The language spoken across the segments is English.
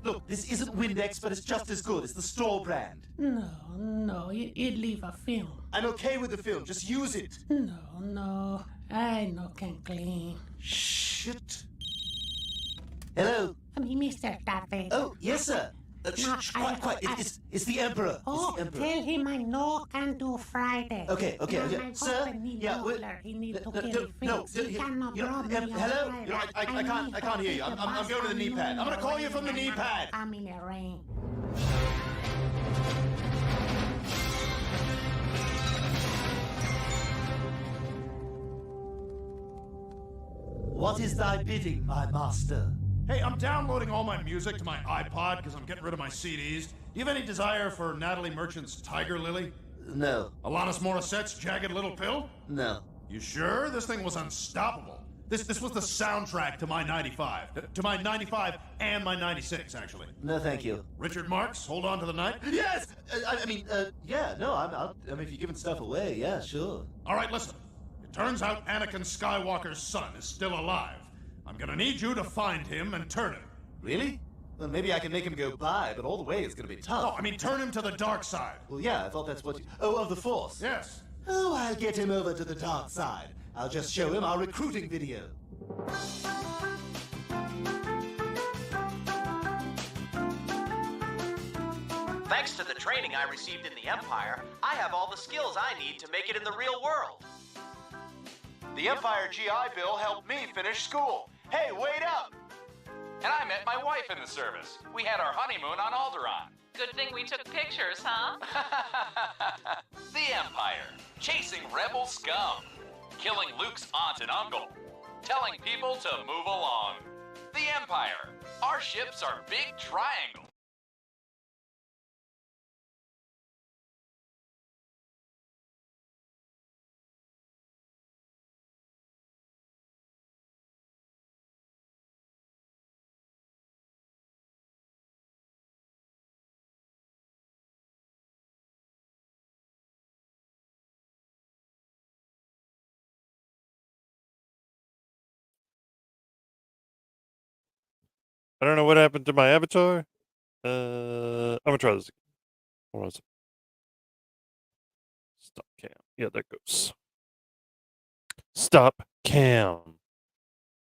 Look, this isn't Windex, but it's just as good. It's the store brand. No, it leave a film. I'm okay with the film. Just use it. No, I no can clean. Shit. Hello? Mr. David. Oh, yes, sir. Quiet. It's the Emperor. Oh, it's the Emperor. tell him I no can do Friday. Okay. My Sir? husband need Yeah, dollar. He need to get it no, fixed. He cannot drop me on hello? Friday. I can't hear you. I'm going to the knee pad. I'm going to call you from the knee pad. I'm in the rain. What is thy bidding, my master? Hey, I'm downloading all my music to my iPod because I'm getting rid of my CDs. Do you have any desire for Natalie Merchant's Tiger Lily? No. Alanis Morissette's Jagged Little Pill? No. You sure? This thing was unstoppable. This was the soundtrack to my 95. To my 95 and my 96, actually. No, thank you. Richard Marx, Hold On to the Night? Yes! If you're giving stuff away, yeah, sure. All right, listen. It turns out Anakin Skywalker's son is still alive. I'm gonna need you to find him and turn him. Really? Well, maybe I can make him go by, but all the way is gonna be tough. Oh, I mean, turn him to the dark side. Well, yeah, I thought that's what you... Oh, of the Force? Yes. Oh, I'll get him over to the dark side. I'll just show him our recruiting video. Thanks to the training I received in the Empire, I have all the skills I need to make it in the real world. The Empire GI Bill helped me finish school. Hey, wait up! And I met my wife in the service. We had our honeymoon on Alderaan. Good thing we took pictures, huh? The Empire, chasing rebel scum, killing Luke's aunt and uncle, telling people to move along. The Empire, our ships are big triangles. I don't know what happened to my avatar. I'm gonna try this again. Hold on a second. Stop cam. Yeah, there goes. Stop cam.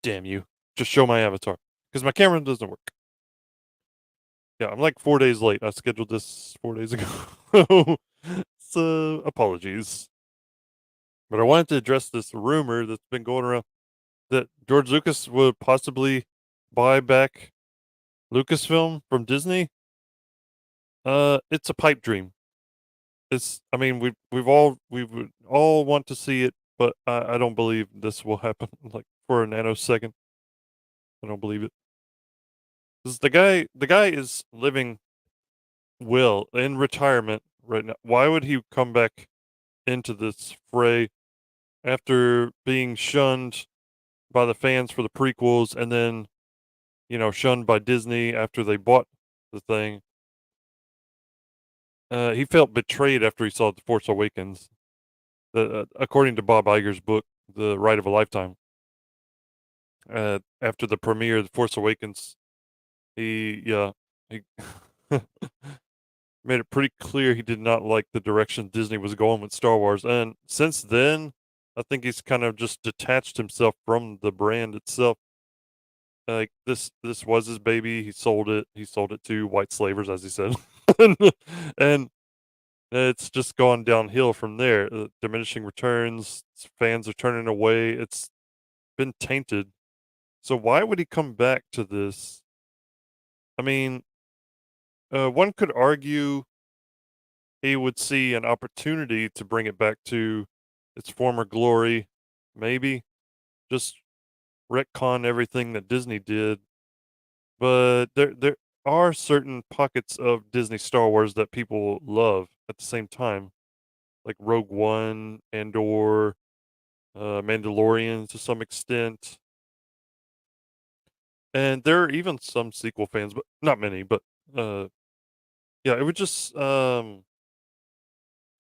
Damn you. Just show my avatar. Because my camera doesn't work. Yeah, I'm like 4 days late. I scheduled this 4 days ago. So, apologies. But I wanted to address this rumor that's been going around that George Lucas would possibly buy back Lucasfilm from Disney. It's a pipe dream. We would all want to see it, but I don't believe this will happen. Like for a nanosecond, I don't believe it. Because the guy is living well in retirement right now. Why would he come back into this fray after being shunned by the fans for the prequels and then, shunned by Disney after they bought the thing? He felt betrayed after he saw The Force Awakens. According to Bob Iger's book, The Ride of a Lifetime. After the premiere of The Force Awakens, he made it pretty clear he did not like the direction Disney was going with Star Wars. And since then, I think he's kind of just detached himself from the brand itself. Like this was his baby. He sold it. He sold it to white slavers, as he said, and it's just gone downhill from there. Diminishing returns. Fans are turning away. It's been tainted. So why would he come back to this? I mean, one could argue he would see an opportunity to bring it back to its former glory. Maybe just retcon everything that Disney did. But there are certain pockets of Disney Star Wars that people love at the same time, like Rogue One, Andor, Mandalorian to some extent. And there are even some sequel fans, but not many. But yeah, it would just I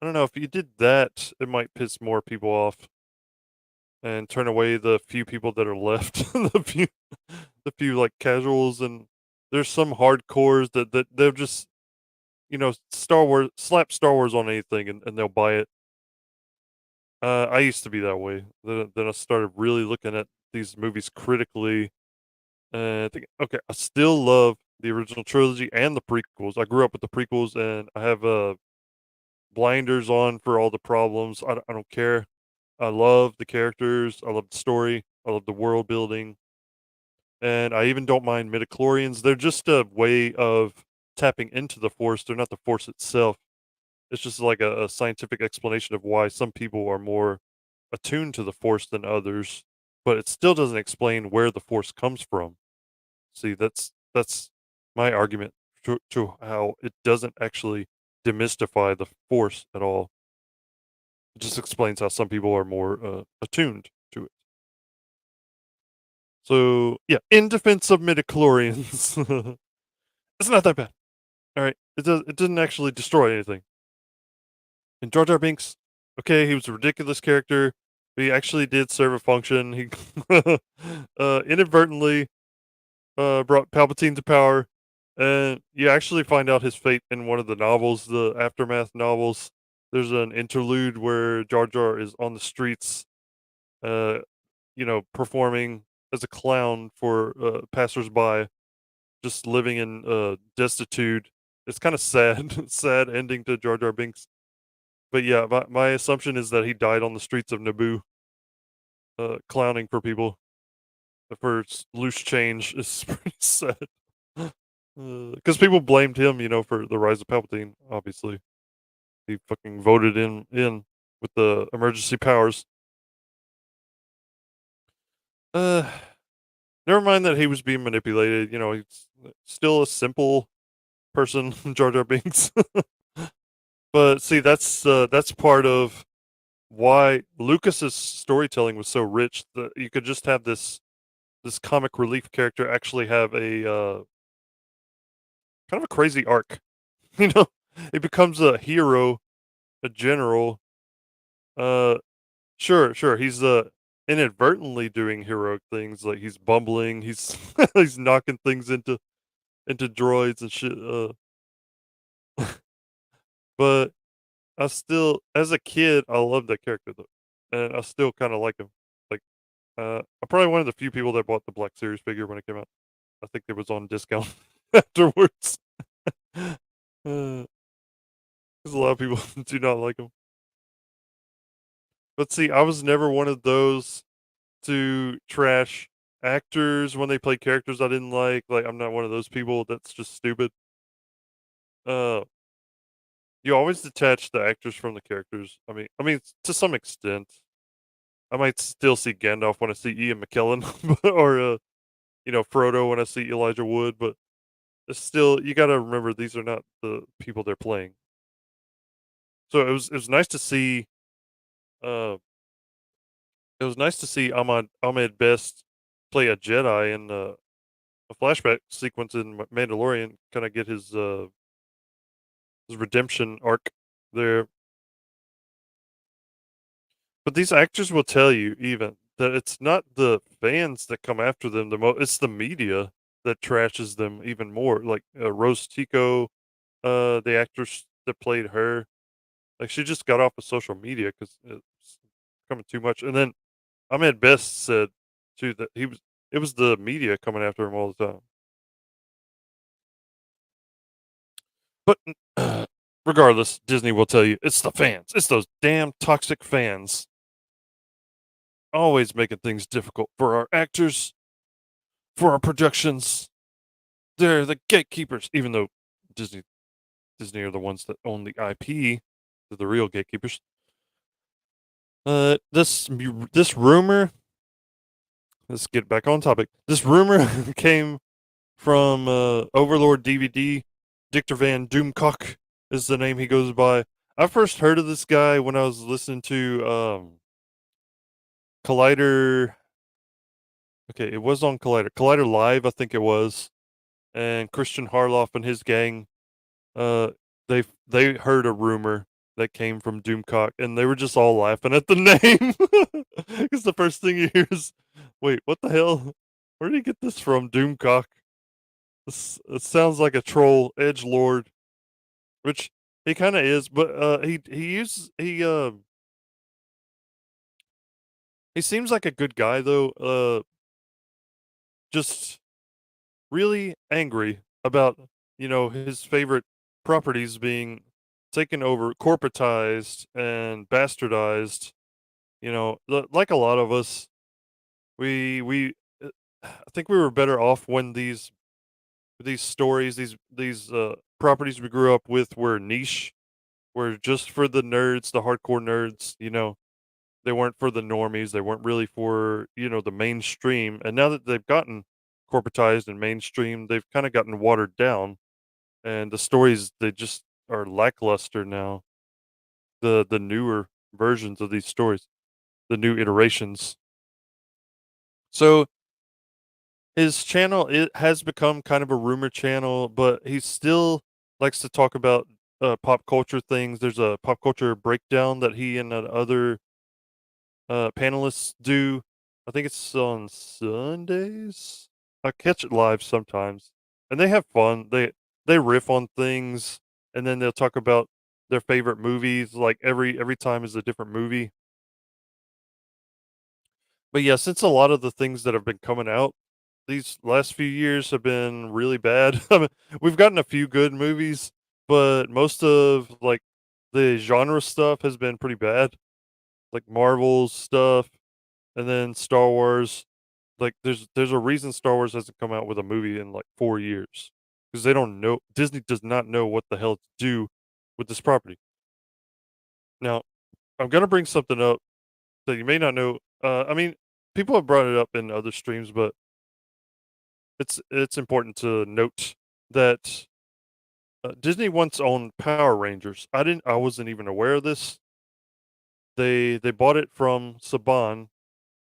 don't know, if you did that, it might piss more people off and turn away the few people that are left, the few like casuals and there's some hardcores that they'll just, Star Wars slap Star Wars on anything and they'll buy it. I used to be that way. Then I started really looking at these movies critically, and I think, okay, I still love the original trilogy and the prequels. I grew up with the prequels, and I have blinders on for all the problems. I don't care. I love the characters. I love the story. I love the world building, and I even don't mind midichlorians. They're just a way of tapping into the Force. They're not the Force itself. It's just like a scientific explanation of why some people are more attuned to the Force than others, but it still doesn't explain where the Force comes from. See, that's my argument to how it doesn't actually demystify the Force at all. It just explains how some people are more attuned to it. So yeah, in defense of midichlorians, it's not that bad. All right, it didn't actually destroy anything. And Jar Jar Binks, okay, he was a ridiculous character, but he actually did serve a function. He inadvertently brought Palpatine to power, and you actually find out his fate in one of the novels, the Aftermath novels. There's an interlude where Jar Jar is on the streets, uh, performing as a clown for passersby, just living in destitute. It's kind of sad, sad ending to Jar Jar Binks. But yeah, my assumption is that he died on the streets of Naboo, clowning for people for loose change. Is pretty sad. Because people blamed him, for the rise of Palpatine. Obviously, he fucking voted in with the emergency powers. Uh, Never mind that he was being manipulated. He's still a simple person, Jar Jar Binks. But see, that's part of why Lucas's storytelling was so rich that you could just have this comic relief character actually have a kind of a crazy arc. You know, he becomes a hero, a general. Uh, sure, he's inadvertently doing heroic things, like he's bumbling, he's he's knocking things into droids and shit. But I still, as a kid, I loved that character though, and I still kind of like him. Like, I'm probably one of the few people that bought the Black Series figure when it came out. I think it was on discount afterwards. Because a lot of people do not like him. But see, I was never one of those to trash actors when they play characters I didn't like. Like, I'm not one of those people that's just stupid. Uh, you always detach the actors from the characters. I mean, to some extent, I might still see Gandalf when I see Ian McKellen, or Frodo when I see Elijah Wood. But it's still, you got to remember these are not the people they're playing. So it was nice to see. Uh, it was nice to see Ahmed Best play a Jedi in a flashback sequence in Mandalorian. Kind of get his redemption arc there. But these actors will tell you even that it's not the fans that come after them the most; it's the media that trashes them even more. Like Rose Tico, the actress that played her, like she just got off of social media because it's becoming too much. And then Ahmed Best said too that it was the media coming after him all the time. But regardless, Disney will tell you it's the fans. It's those damn toxic fans always making things difficult for our actors, for our productions. They're the gatekeepers, even though Disney are the ones that own the IP. They're the real gatekeepers. This rumor. Let's get back on topic. This rumor came from Overlord DVD. Dictor Van Doomcock is the name he goes by. I first heard of this guy when I was listening to Collider. Okay, it was on Collider. Collider Live, I think it was. And Christian Harloff and his gang, uh, they heard a rumor that came from Doomcock, and they were just all laughing at the name. Because the first thing you hear is, wait, what the hell? Where did he get this from, Doomcock? It sounds like a troll edge lord, which he kind of is. But he seems like a good guy though. Just really angry about his favorite properties being taken over, corporatized, and bastardized. Like a lot of us, we I think we were better off when these stories, these properties we grew up with were niche, were just for the nerds, the hardcore nerds. They weren't for the normies. They weren't really for the mainstream. And now that they've gotten corporatized and mainstream, they've kind of gotten watered down, and the stories they just are lackluster now. The newer versions of these stories, the new iterations. So his channel, it has become kind of a rumor channel, but he still likes to talk about pop culture things. There's a pop culture breakdown that he and other panelists do. I think it's on Sundays. I catch it live sometimes, and they have fun. They riff on things, and then they'll talk about their favorite movies. Like every time is a different movie. But yeah, since a lot of the things that have been coming out these last few years have been really bad. I mean, we've gotten a few good movies, but most of like the genre stuff has been pretty bad. Like Marvel's stuff, and then Star Wars. Like there's a reason Star Wars hasn't come out with a movie in like 4 years, because they don't know. Disney does not know what the hell to do with this property. Now, I'm gonna bring something up that you may not know. I mean, people have brought it up in other streams, but it's important to note that Disney once owned Power Rangers. I wasn't even aware of this. They bought it from Saban.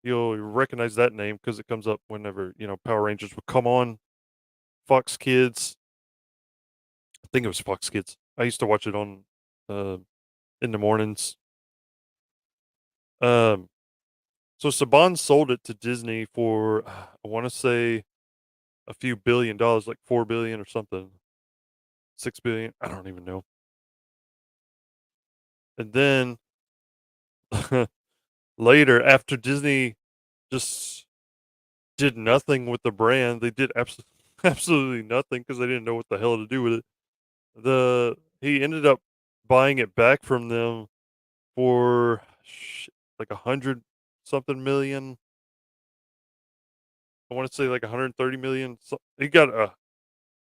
You'll recognize that name because it comes up whenever Power Rangers would come on Fox Kids. I think it was Fox Kids. I used to watch it on uh, in the mornings. Um, so Saban sold it to Disney for I want to say a few $1 billion, like 4 billion or something, 6 billion. I don't even know. And then later, after Disney just did nothing with the brand, they did absolutely nothing because they didn't know what the hell to do with it. He ended up buying it back from them for like 100 something million. I want to say like 130 million. So he got a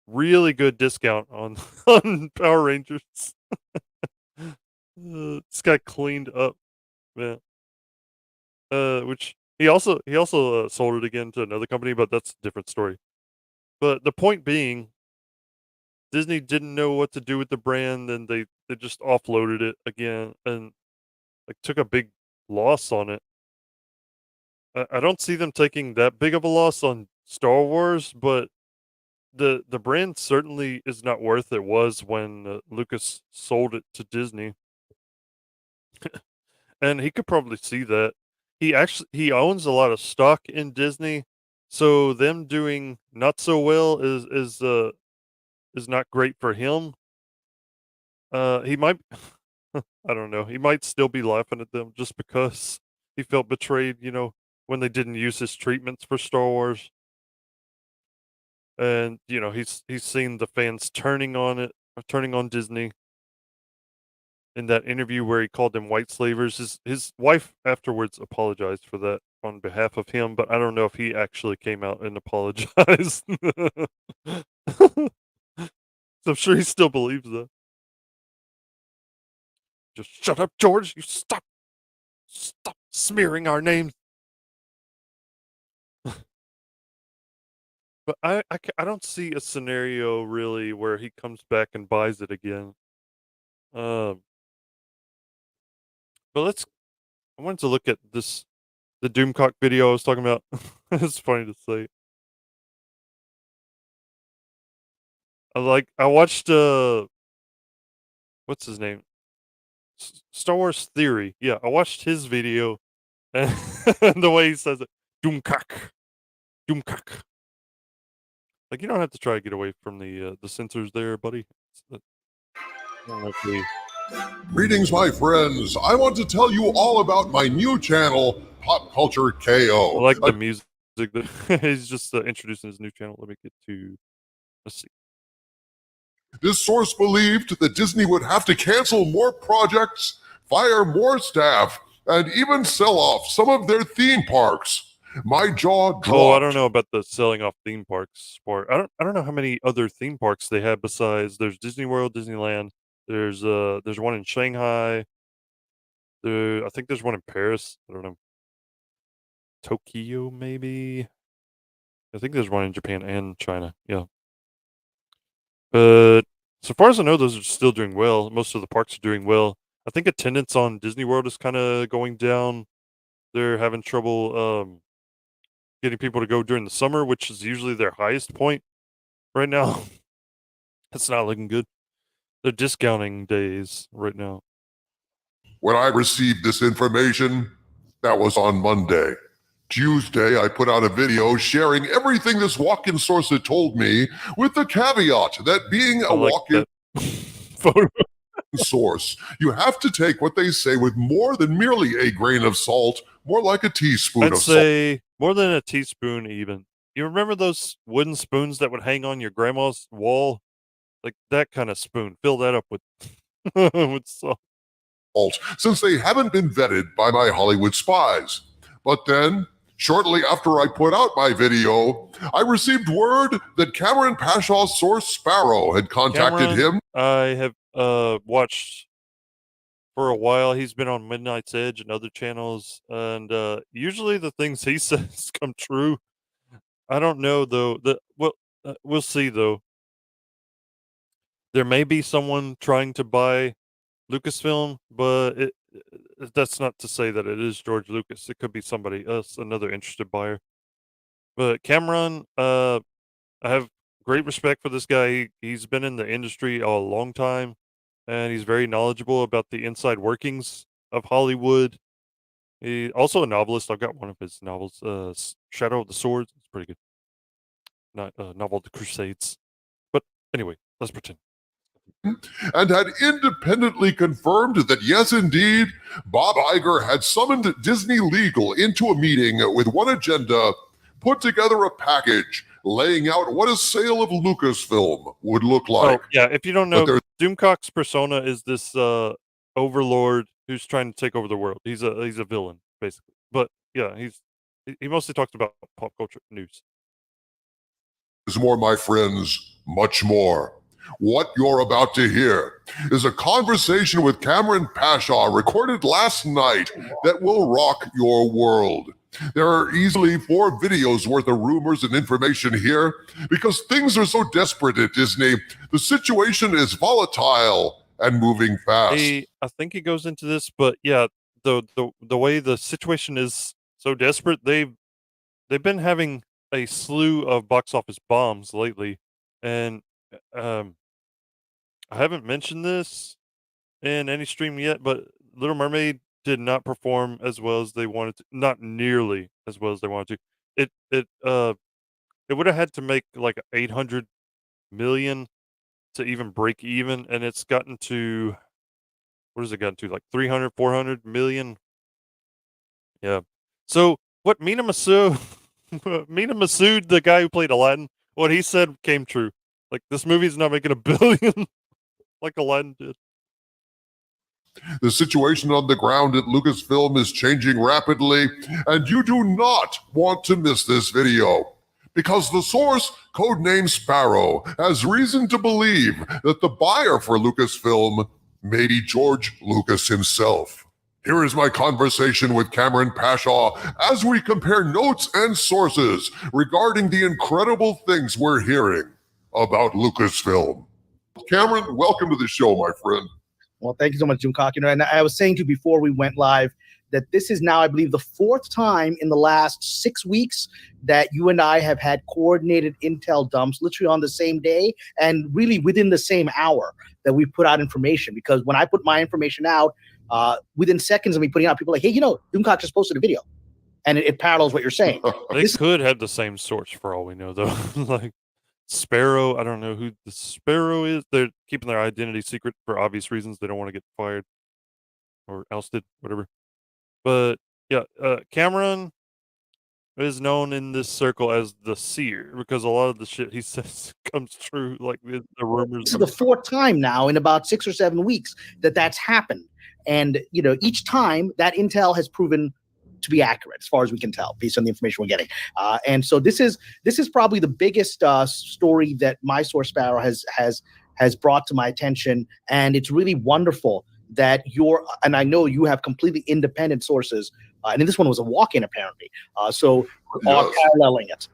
really good discount on on Power Rangers. This guy cleaned up, man. Which he also sold it again to another company, but that's a different story. But the point being, Disney didn't know what to do with the brand, and they just offloaded it again and like took a big loss on it. I don't see them taking that big of a loss on Star Wars, but the brand certainly is not worth it was when Lucas sold it to Disney, and he could probably see that. He owns a lot of stock in Disney, so them doing not so well is not great for him. He might I don't know. He might still be laughing at them just because he felt betrayed, when they didn't use his treatments for Star Wars. And, he's seen the fans turning on it, turning on Disney in that interview where he called them white slavers. His wife afterwards apologized for that on behalf of him, but I don't know if he actually came out and apologized. So I'm sure he still believes that. Just shut up, George. You stop smearing our names. But I don't see a scenario really where he comes back and buys it again. Um, but I wanted to look at the Doomcock video I was talking about. It's funny to say. I watched what's his name? Star Wars Theory. Yeah, I watched his video, and the way he says it, Doomcock, Doomcock. Like, you don't have to try to get away from the censors there, buddy. I don't know if we... Greetings, my friends. I want to tell you all about my new channel, Pop Culture KO. I like the music. He's just introducing his new channel. Let me get to... Let's see. This source believed that Disney would have to cancel more projects, fire more staff, and even sell off some of their theme parks. My jaw dropped. Oh, I don't know about the selling off theme parks part. I don't know how many other theme parks they have besides there's Disney World, Disneyland. There's one in Shanghai. I think there's one in Paris. I don't know. Tokyo, maybe. I think there's one in Japan and China. Yeah. But so far as I know, those are still doing well. Most of the parks are doing well. I think attendance on Disney World is kind of going down. They're having trouble getting people to go during the summer, which is usually their highest point right now. It's not looking good. They're discounting days right now. When I received this information, that was on Monday. Tuesday, I put out a video sharing everything this walk-in source had told me, with the caveat that being a walk-in photo source, you have to take what they say with more than merely a grain of salt, more like a teaspoon I'd of salt. say more than a teaspoon even. You remember those wooden spoons that would hang on your grandma's wall? Like that kind of spoon. Fill that up with, with salt. Since they haven't been vetted by my Hollywood spies. But then, shortly after I put out my video, I received word that Cameron Pashaw's source Sparrow had contacted him. I have watched for a while. He's been on Midnight's Edge and other channels, and usually the things he says come true. I don't know though. We'll see though. There may be someone trying to buy Lucasfilm, but that's not to say that it is George Lucas. It could be somebody else, another interested buyer. But Cameron, I have great respect for this guy. He's been in the industry a long time, and he's very knowledgeable about the inside workings of Hollywood. He's also a novelist. I've got one of his novels, Shadow of the Swords. It's pretty good. Not novel of the Crusades. But anyway, let's pretend. And had independently confirmed that yes, indeed, Bob Iger had summoned Disney Legal into a meeting with one agenda, put together a package laying out what a sale of Lucasfilm would look like. Oh, yeah, if you don't know, Doomcock's persona is this overlord who's trying to take over the world. He's a villain, basically. But yeah, he mostly talks about pop culture news. There's more, my friends, much more. What you're about to hear is a conversation with Cameron Pashaw recorded last night that will rock your world. There are easily 4 videos worth of rumors and information here because things are so desperate at Disney. The situation is volatile and moving fast. I think he goes into this, but yeah, the way the situation is so desperate, they've been having a slew of box office bombs lately, and I haven't mentioned this in any stream yet, but Little Mermaid did not perform as well as they wanted to. Not nearly as well as they wanted to. It would have had to make like 800 million to even break even, and it's gotten to, what has it gotten to? Like 300, 400 million. Yeah. So what Mina Masood, the guy who played Aladdin, what he said came true. Like, this movie's not making $1 billion like Aladdin did. The situation on the ground at Lucasfilm is changing rapidly, and you do not want to miss this video. Because the source, codenamed Sparrow, has reason to believe that the buyer for Lucasfilm may be George Lucas himself. Here is my conversation with Cameron Pashaw as we compare notes and sources regarding the incredible things we're hearing about Lucasfilm. Cameron, welcome to the show, my friend. Well, thank you so much, Doomcock. And I was saying to you before we went live that this is now, I believe, the 4th time in the last 6 weeks that you and I have had coordinated intel dumps, literally on the same day and really within the same hour that we put out information. Because when I put my information out, within seconds of me putting out, people are like, hey, Doomcock just posted a video. And it parallels what you're saying. They could have the same source for all we know, though. Like, Sparrow. I don't know who the Sparrow is. They're keeping their identity secret for obvious reasons. They don't want to get fired or ousted, whatever. But yeah, Cameron is known in this circle as the seer because a lot of the shit he says comes true. Like the rumors. This is the fourth time now in about 6 or 7 weeks that's happened. And, each time that intel has proven to be accurate as far as we can tell based on the information we're getting. And so this is probably the biggest story that my source Sparrow has brought to my attention. And it's really wonderful that and I know you have completely independent sources. And this one was a walk-in apparently. So we're all paralleling it.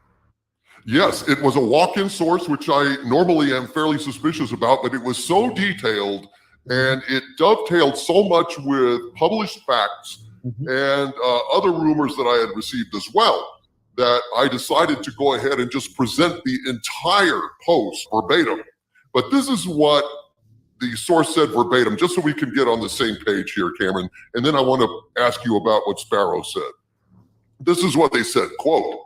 Yes, it was a walk-in source, which I normally am fairly suspicious about, but it was so detailed and it dovetailed so much with published facts and other rumors that I had received as well, that I decided to go ahead and just present the entire post verbatim. But this is what the source said verbatim, just so we can get on the same page here, Cameron. And then I want to ask you about what Sparrow said. This is what they said, quote,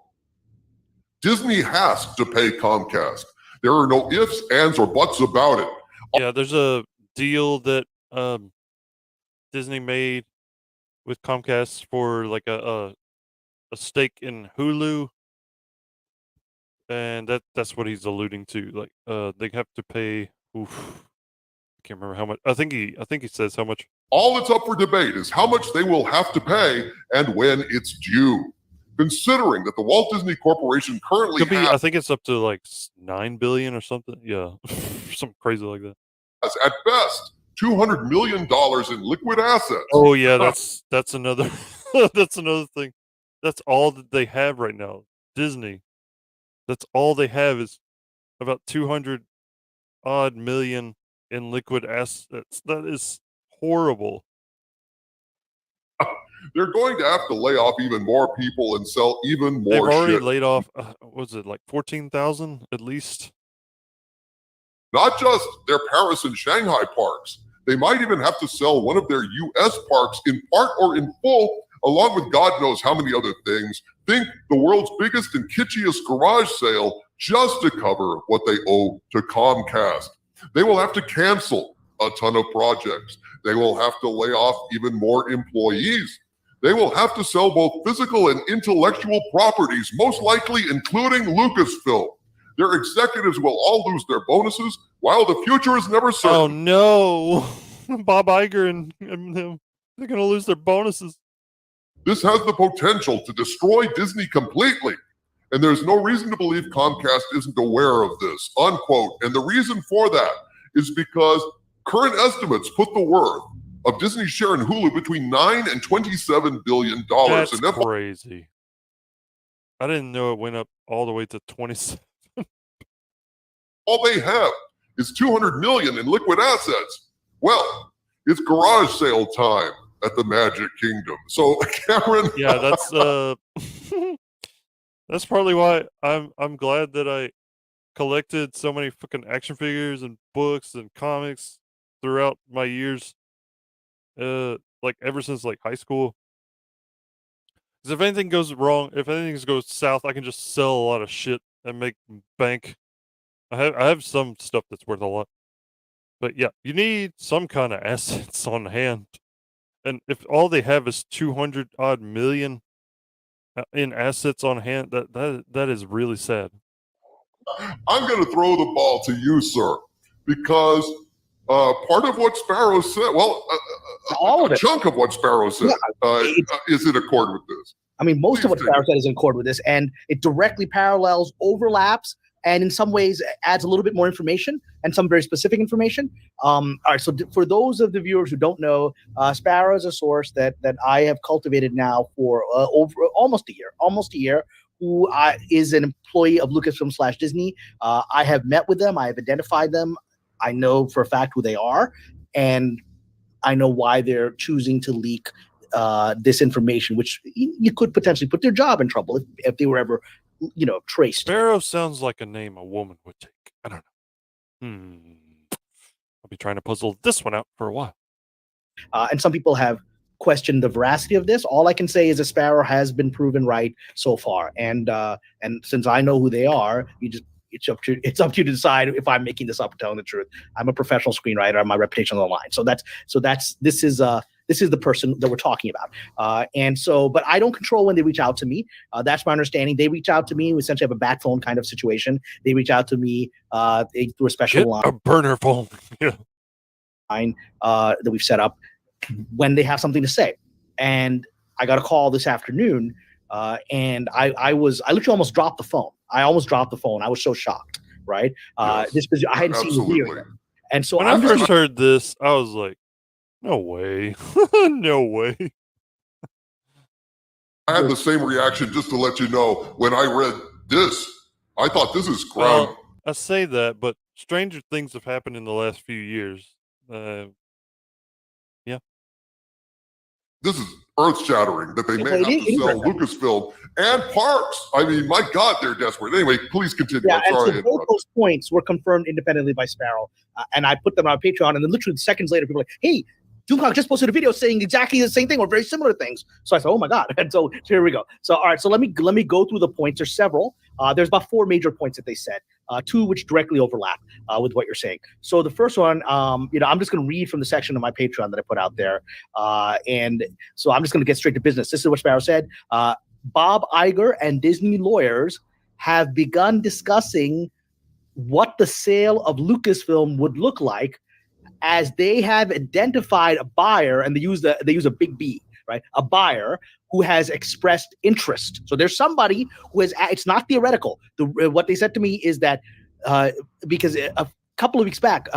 Disney has to pay Comcast. There are no ifs, ands, or buts about it. Yeah, there's a deal that Disney made with Comcast for like a stake in Hulu, and that's what he's alluding to. Like, they have to pay. I can't remember how much. I think he says how much. All that's up for debate is how much they will have to pay and when it's due. Considering that the Walt Disney Corporation currently I think it's up to like $9 billion or something. Yeah, something crazy like that. Has at best $200 million in liquid assets. Oh yeah, that's another that's another thing. That's all that they have right now. Disney. That's all they have is about 200 odd million in liquid assets. That is horrible. They're going to have to lay off even more people and sell even more. They've already shit. laid off. Was it like 14,000 at least? Not just their Paris and Shanghai parks. They might even have to sell one of their U.S. parks in part or in full, along with God knows how many other things. Think the world's biggest and kitschiest garage sale just to cover what they owe to Comcast. They will have to cancel a ton of projects. They will have to lay off even more employees. They will have to sell both physical and intellectual properties, most likely including Lucasfilm. Their executives will all lose their bonuses while the future is never certain. Oh no, Bob Iger and them, they're going to lose their bonuses. This has the potential to destroy Disney completely. And there's no reason to believe Comcast isn't aware of this, unquote. And the reason for that is because current estimates put the worth of Disney's share in Hulu between $9 and $27 billion. That's crazy. I didn't know it went up all the way to 27. All they have is $200 million in liquid assets. Well, it's garage sale time at the Magic Kingdom. So, Cameron. Yeah, that's that's probably why I'm glad that I collected so many fucking action figures and books and comics throughout my years. Like ever since like high school. Because if anything goes wrong, if anything goes south, I can just sell a lot of shit and make bank. I have some stuff that's worth a lot. But yeah, you need some kind of assets on hand. And if all they have is 200 odd million in assets on hand, that is really sad. I'm going to throw the ball to you, sir, because part of what Sparrow said, well, a chunk of what Sparrow said is in accord with this. I mean, most of what Sparrow said is in accord with this, and it directly parallels, overlaps, and in some ways adds a little bit more information and some very specific information. All right, so for those of the viewers who don't know, Sparrow is a source that I have cultivated now for over almost a year, who is an employee of Lucasfilm / Disney. I have met with them. I have identified them. I know for a fact who they are, and I know why they're choosing to leak this information, which you could potentially put their job in trouble if they were ever, traced. Sparrow sounds like a name a woman would take. I don't know. I'll be trying to puzzle this one out for a while. And some people have questioned the veracity of this. All I can say is a Sparrow has been proven right so far. And since I know who they are, you just it's up to you to decide if I'm making this up or telling the truth. I'm a professional screenwriter. My reputation on the line. So this is the person that we're talking about. But I don't control when they reach out to me. That's my understanding. They reach out to me. We essentially have a bat phone kind of situation. They reach out to me through a special line. A burner phone. Yeah. That we've set up when they have something to say. And I got a call this afternoon, and I literally almost dropped the phone. I was so shocked, right? Yes, I hadn't seen the video yet. And so when I first heard this, I was like, no way. No way. I had the same reaction, just to let you know. When I read this, I thought this is ground. Well, I say that, but stranger things have happened in the last few years. Yeah. This is earth-shattering that they may have to sell Lucasfilm and Parks. I mean, my God, they're desperate. Anyway, please continue. Yeah, I'm sorry. and so both those points were confirmed independently by Sparrow, and I put them on Patreon, and then literally seconds later, people were like, hey, Doomcock just posted a video saying exactly the same thing or very similar things. So I said, oh my God. And so here we go. So, all right. So let me go through the points. There's several. There's about 4 major points that they said, 2 which directly overlap with what you're saying. So the first one, I'm just going to read from the section of my Patreon that I put out there. And so I'm just going to get straight to business. This is what Sparrow said. Bob Iger and Disney lawyers have begun discussing what the sale of Lucasfilm would look like, as they have identified a buyer, and they use a big B, right? A buyer who has expressed interest. So there's somebody who has. It's not theoretical. What they said to me is that because a couple of weeks back,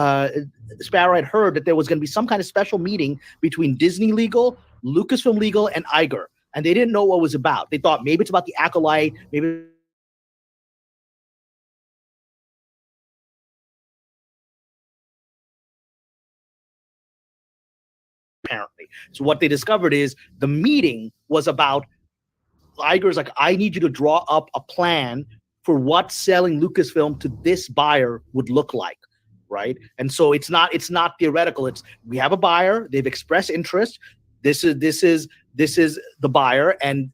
Sparrow had heard that there was going to be some kind of special meeting between Disney Legal, Lucasfilm Legal, and Iger, and they didn't know what it was about. They thought maybe it's about the Acolyte, maybe. Apparently. So what they discovered is the meeting was about Iger's like, I need you to draw up a plan for what selling Lucasfilm to this buyer would look like, right? And so it's not theoretical. It's we have a buyer, they've expressed interest. This is the buyer, and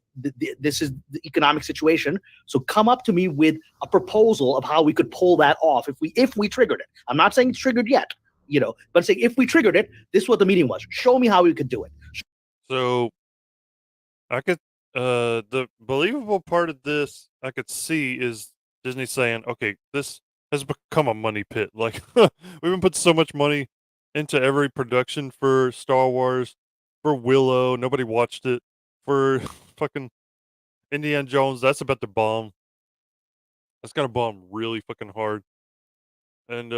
this is the economic situation. So come up to me with a proposal of how we could pull that off if we triggered it. I'm not saying it's triggered yet. But say if we triggered it, this is what the meeting was. Show me how we could do it. So I could the believable part of this I could see is Disney saying, okay, this has become a money pit. Like we've been putting so much money into every production for Star Wars, for Willow, nobody watched it, for fucking Indiana Jones, that's about to bomb. That's gonna bomb really fucking hard. And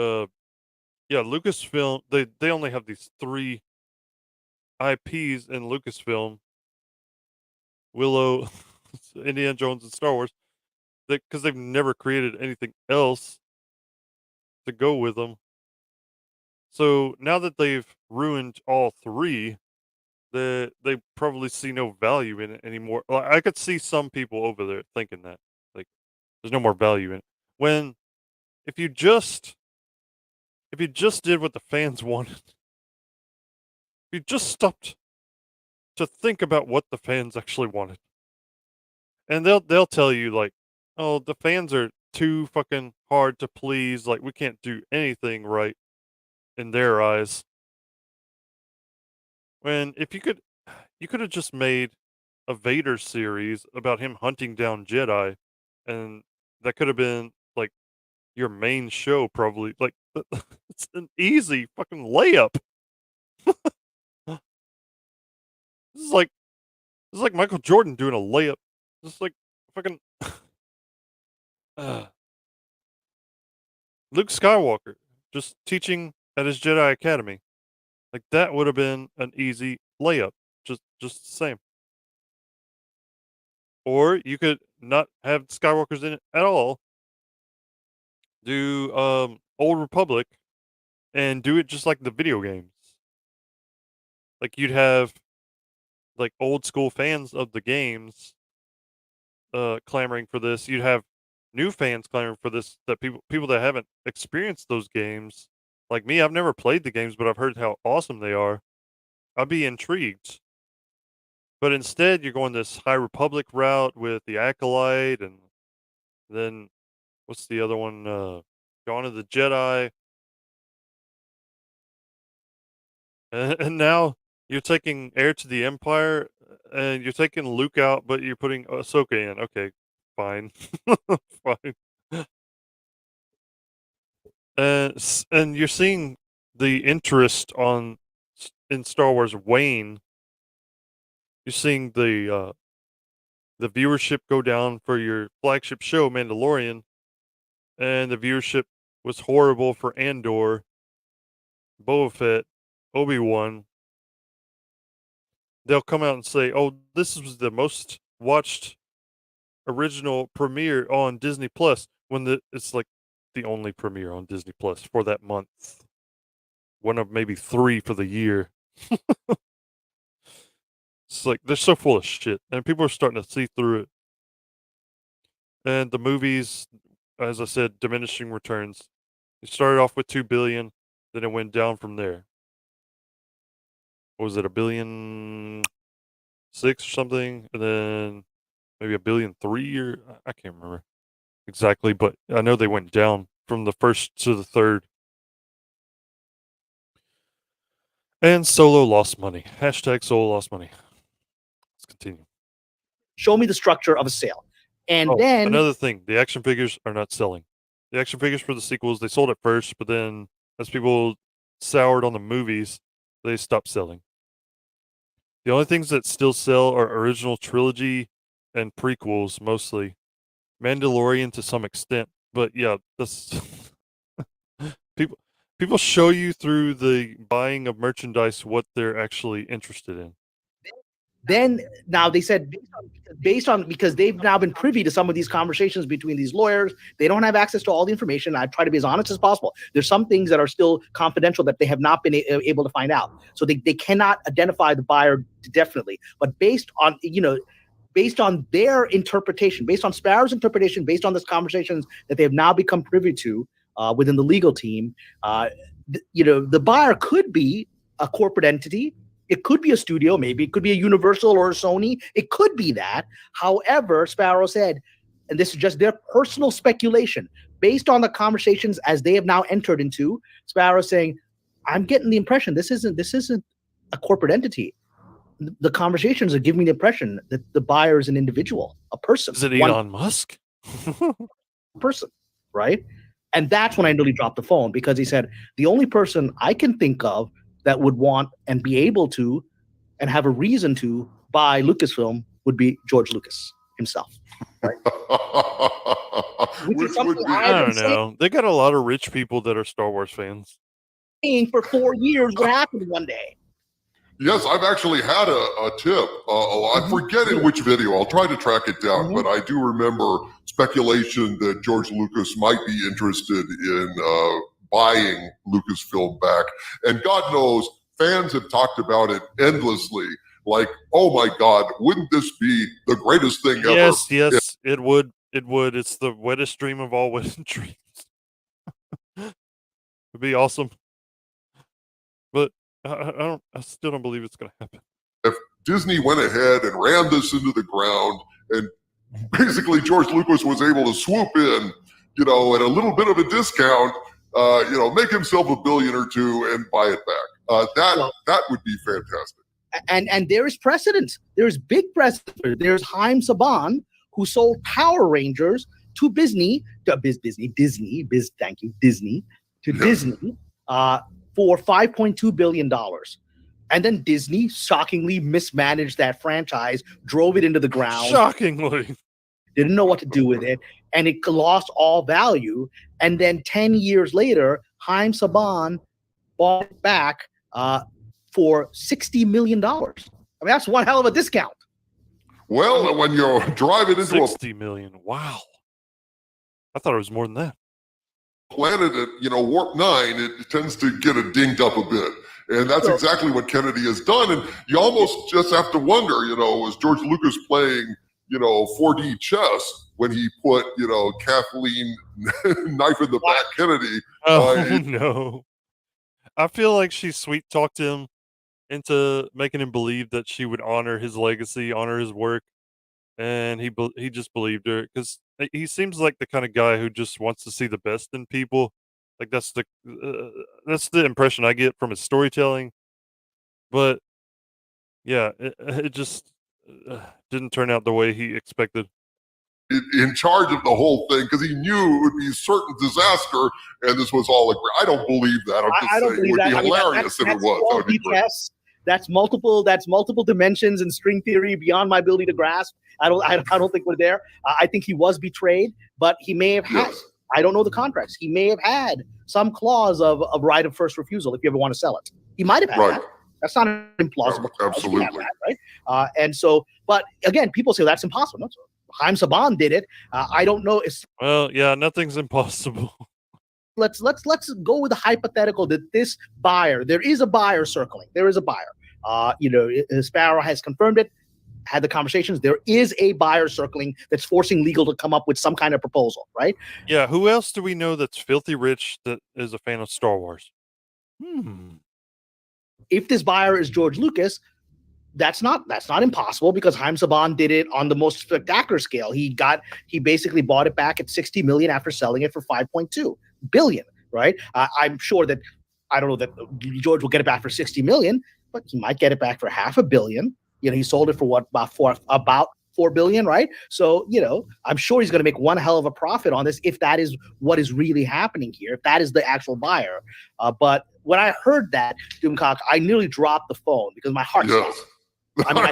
yeah, Lucasfilm, they only have these 3 IPs in Lucasfilm: Willow, Indiana Jones, and Star Wars. Because they've never created anything else to go with them. So now that they've ruined all 3, they probably see no value in it anymore. Well, I could see some people over there thinking that, like, there's no more value in it. When if you just did what the fans wanted, if you just stopped to think about what the fans actually wanted, and they'll tell you like, oh, the fans are too fucking hard to please. Like we can't do anything right in their eyes. When if you could have just made a Vader series about him hunting down Jedi, and that could have been like your main show, probably. Like it's an easy fucking layup. This is like Michael Jordan doing a layup. This is like fucking Luke Skywalker just teaching at his Jedi Academy. Like that would have been an easy layup. Just the same. Or you could not have Skywalkers in it at all. Do Old Republic and do it just like the video games. Like you'd have like old school fans of the games clamoring for this. You'd have new fans clamoring for this, that people that haven't experienced those games. Like me, I've never played the games, but I've heard how awesome they are. I'd be intrigued. But instead, you're going this High Republic route with the Acolyte, and then what's the other one? Dawn of the Jedi. And now you're taking Heir to the Empire, and you're taking Luke out, but you're putting Ahsoka in. Okay, fine, fine. And you're seeing the interest in Star Wars wane. You're seeing the viewership go down for your flagship show, Mandalorian, and the viewership was horrible for Andor, Boba Fett, Obi-Wan. They'll come out and say, "Oh, this was the most watched original premiere on Disney Plus," when it's like the only premiere on Disney Plus for that month. One of maybe 3 for the year. It's like they're so full of shit, and people are starting to see through it. And the movies, as I said, diminishing returns. It started off with 2 billion, then it went down from there. What was it, 1.6 billion or something? And then maybe 1.3 billion, or I can't remember exactly, but I know they went down from the first to the third. And Solo lost money. Hashtag Solo lost money. Let's continue. Show me the structure of a sale. And Oh, then another thing, the action figures are not selling. The action figures for the sequels, they sold at first, but then as people soured on the movies, they stopped selling. The only things that still sell are original trilogy and prequels, mostly. Mandalorian to some extent, but yeah, that's people show you through the buying of merchandise what they're actually interested in. then now they said based on because they've now been privy to some of these conversations between these lawyers, they don't have access to all the information. I try to be as honest as possible. There's some things that are still confidential that they have not been able to find out. So they cannot identify the buyer definitely. But based on their interpretation, based on Sparrow's interpretation, based on these conversations that they have now become privy to within the legal team, the buyer could be a corporate entity. It could be a studio, maybe it could be a Universal or a Sony. It could be that. However, Sparrow said, and this is just their personal speculation, based on the conversations as they have now entered into, Sparrow saying, I'm getting the impression this isn't a corporate entity. The conversations are giving me the impression that the buyer is an individual, a person. Is it Elon Musk? Person, right? And that's when I nearly dropped the phone, because he said, the only person I can think of that would want and be able to and have a reason to buy Lucasfilm would be George Lucas himself. Right? Which would be, I don't know. They got a lot of rich people that are Star Wars fans. For 4 years what happened one day. Yes, I've actually had a tip. I forget in which video. I'll try to track it down, but I do remember speculation that George Lucas might be interested in buying Lucasfilm back. And God knows, fans have talked about it endlessly. Like, oh my God, wouldn't this be the greatest thing ever? Yes, it would. It would. It's the wettest dream of all wet dreams. It'd be awesome. But I still don't believe it's going to happen. If Disney went ahead and ran this into the ground, and basically George Lucas was able to swoop in, at a little bit of a discount, make himself $1 billion or $2 billion and buy it back. That would be fantastic. And there is precedent. There's big precedent. There's Haim Saban, who sold Power Rangers to Disney for $5.2 billion. And then Disney shockingly mismanaged that franchise, drove it into the ground. Shockingly. Didn't know what to do with it. And it lost all value. And then 10 years later, Haim Saban bought it back for $60 million. I mean, that's one hell of a discount. Well, when you drive it into $60 million. Wow. I thought it was more than that. Planet at warp 9, it tends to get it dinged up a bit, and that's exactly what Kennedy has done. And you almost just have to wonder, was George Lucas playing 4D chess when he put Kathleen knife in the back Kennedy? No, I feel like she sweet talked him into making him believe that she would honor his legacy, honor his work, and he just believed her, because he seems like the kind of guy who just wants to see the best in people. Like that's the impression I get from his storytelling. But yeah, it just didn't turn out the way he expected. In charge of the whole thing because he knew it would be certain disaster, and this was all agree. I don't believe that. I'm just saying it would be hilarious if it was. That would be great. That's multiple dimensions and string theory beyond my ability to grasp. I don't think we're there. I think he was betrayed, but he may have had. Yes. I don't know the contracts. He may have had some clause of right of first refusal if you ever want to sell it. He might have had that. That's not implausible. Absolutely. That, right? And so, but again, people say that's impossible. No, Haim Saban did it. I don't know. Well, yeah, nothing's impossible. Let's go with the hypothetical that this buyer, there is a buyer circling. There is a buyer. Sparrow has confirmed it, had the conversations. There is a buyer circling that's forcing legal to come up with some kind of proposal, right? Yeah. Who else do we know that's filthy rich that is a fan of Star Wars? If this buyer is George Lucas, that's not impossible because Haim Saban did it on the most spectacular scale. He basically bought it back at $60 million after selling it for $5.2 billion, right? I'm sure that I don't know that George will get it back for $60 million, but he might get it back for $500 million. He sold it for about $4 billion, right? So, I'm sure he's going to make one hell of a profit on this if that is what is really happening here, if that is the actual buyer. But when I heard that, Doomcock, I nearly dropped the phone because my heart stopped. I mean,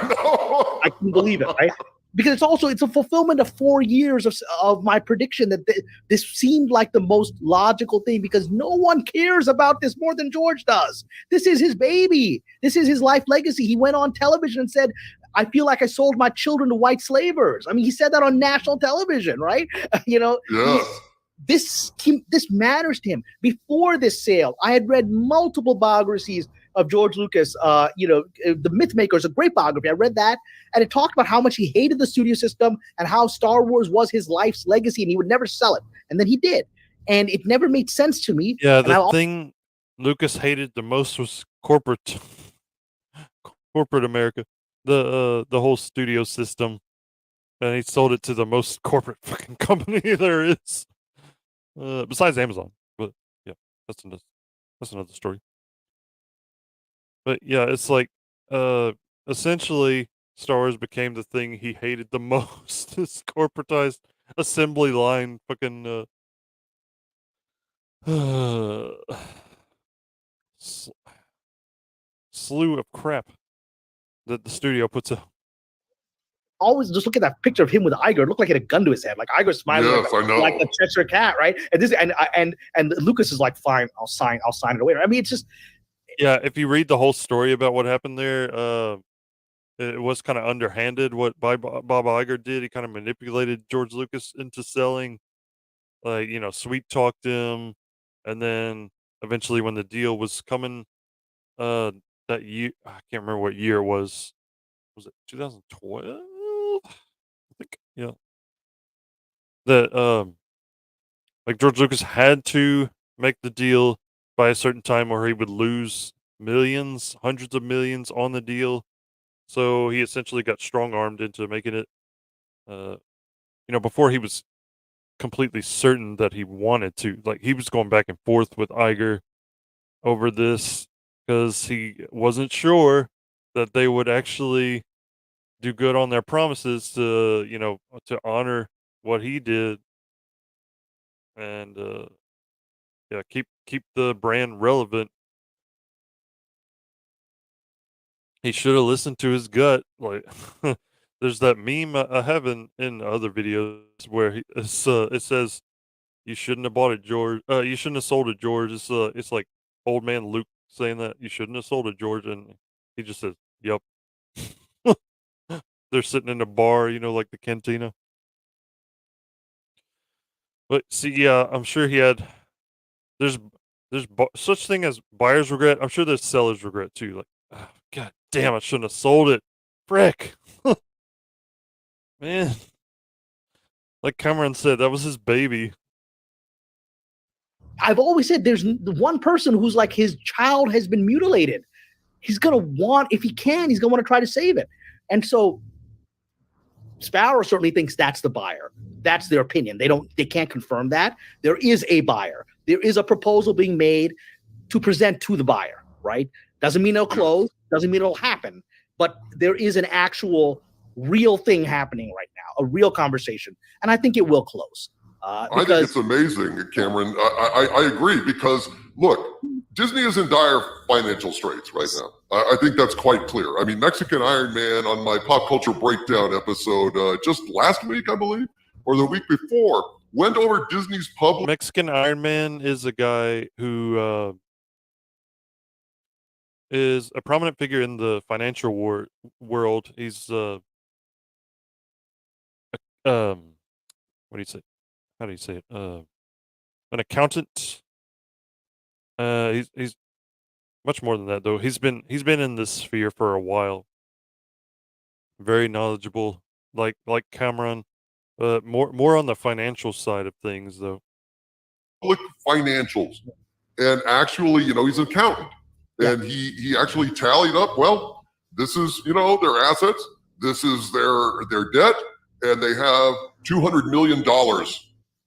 I couldn't believe it, right? Because it's a fulfillment of 4 years of my prediction that this seemed like the most logical thing because no one cares about this more than George does. This is his baby. This is his life legacy. He went on television and said, I feel like I sold my children to white slavers. I mean, he said that on national television, right? This matters to him. Before this sale, I had read multiple biographies of George Lucas. The Mythmaker is a great biography. I read that, and it talked about how much he hated the studio system and how Star Wars was his life's legacy, and he would never sell it. And then he did, and it never made sense to me. Yeah, the thing Lucas hated the most was corporate America, the whole studio system, and he sold it to the most corporate fucking company there is. Besides Amazon, but yeah, that's another story. But yeah, it's like essentially Star Wars became the thing he hated the most. This corporatized assembly line fucking slew of crap that the studio puts out. Always just look at that picture of him with Iger. It looked like he had a gun to his head. Like Iger smiling like a Cheshire cat, right? And Lucas is like, fine, I'll sign it away. I mean, it's just if you read the whole story about what happened there, it was kind of underhanded what Bob Iger did. He kind of manipulated George Lucas into selling, sweet talked him, and then eventually when the deal was coming, that year, I can't remember what year it was. Was it 2012? I think, yeah. That George Lucas had to make the deal by a certain time or he would lose millions, hundreds of millions on the deal. So he essentially got strong-armed into making it, before he was completely certain that he wanted to. Like, he was going back and forth with Iger over this because he wasn't sure that they would actually do good on their promises to honor what he did and keep the brand relevant. He should have listened to his gut. Like there's that meme I have in other videos where it says you shouldn't have bought it, George. You shouldn't have sold it, George. It's like old man Luke saying that you shouldn't have sold it, George, and he just says, "Yep." They're sitting in a bar, like the cantina. But see, yeah, I'm sure he had. There's such thing as buyer's regret. I'm sure there's seller's regret too. Like, oh, God damn, I shouldn't have sold it. Frick, man. Like Cameron said, that was his baby. I've always said there's one person who's like his child has been mutilated. He's gonna want, if he can, he's gonna want to try to save it. And so Sparrow certainly thinks that's the buyer. That's their opinion. They can't confirm that. There is a buyer. There is a proposal being made to present to the buyer, right? Doesn't mean it'll close, doesn't mean it'll happen, but there is an actual real thing happening right now, a real conversation. And I think it will close. I think it's amazing, Cameron. I agree, because look, Disney is in dire financial straits right now. I think that's quite clear. I mean, Mexican Iron Man on my Pop Culture Breakdown episode just last week, I believe, or the week before, went over Disney's public. Mexican Iron Man is a guy who is a prominent figure in the financial world. He's what do you say? How do you say it? An accountant. He's much more than that, though. He's been in this sphere for a while. Very knowledgeable, like Cameron. More on the financial side of things, though. Public financials, and actually, he's an accountant, and he actually tallied up. Well, this is their assets, this is their debt, and they have $200 million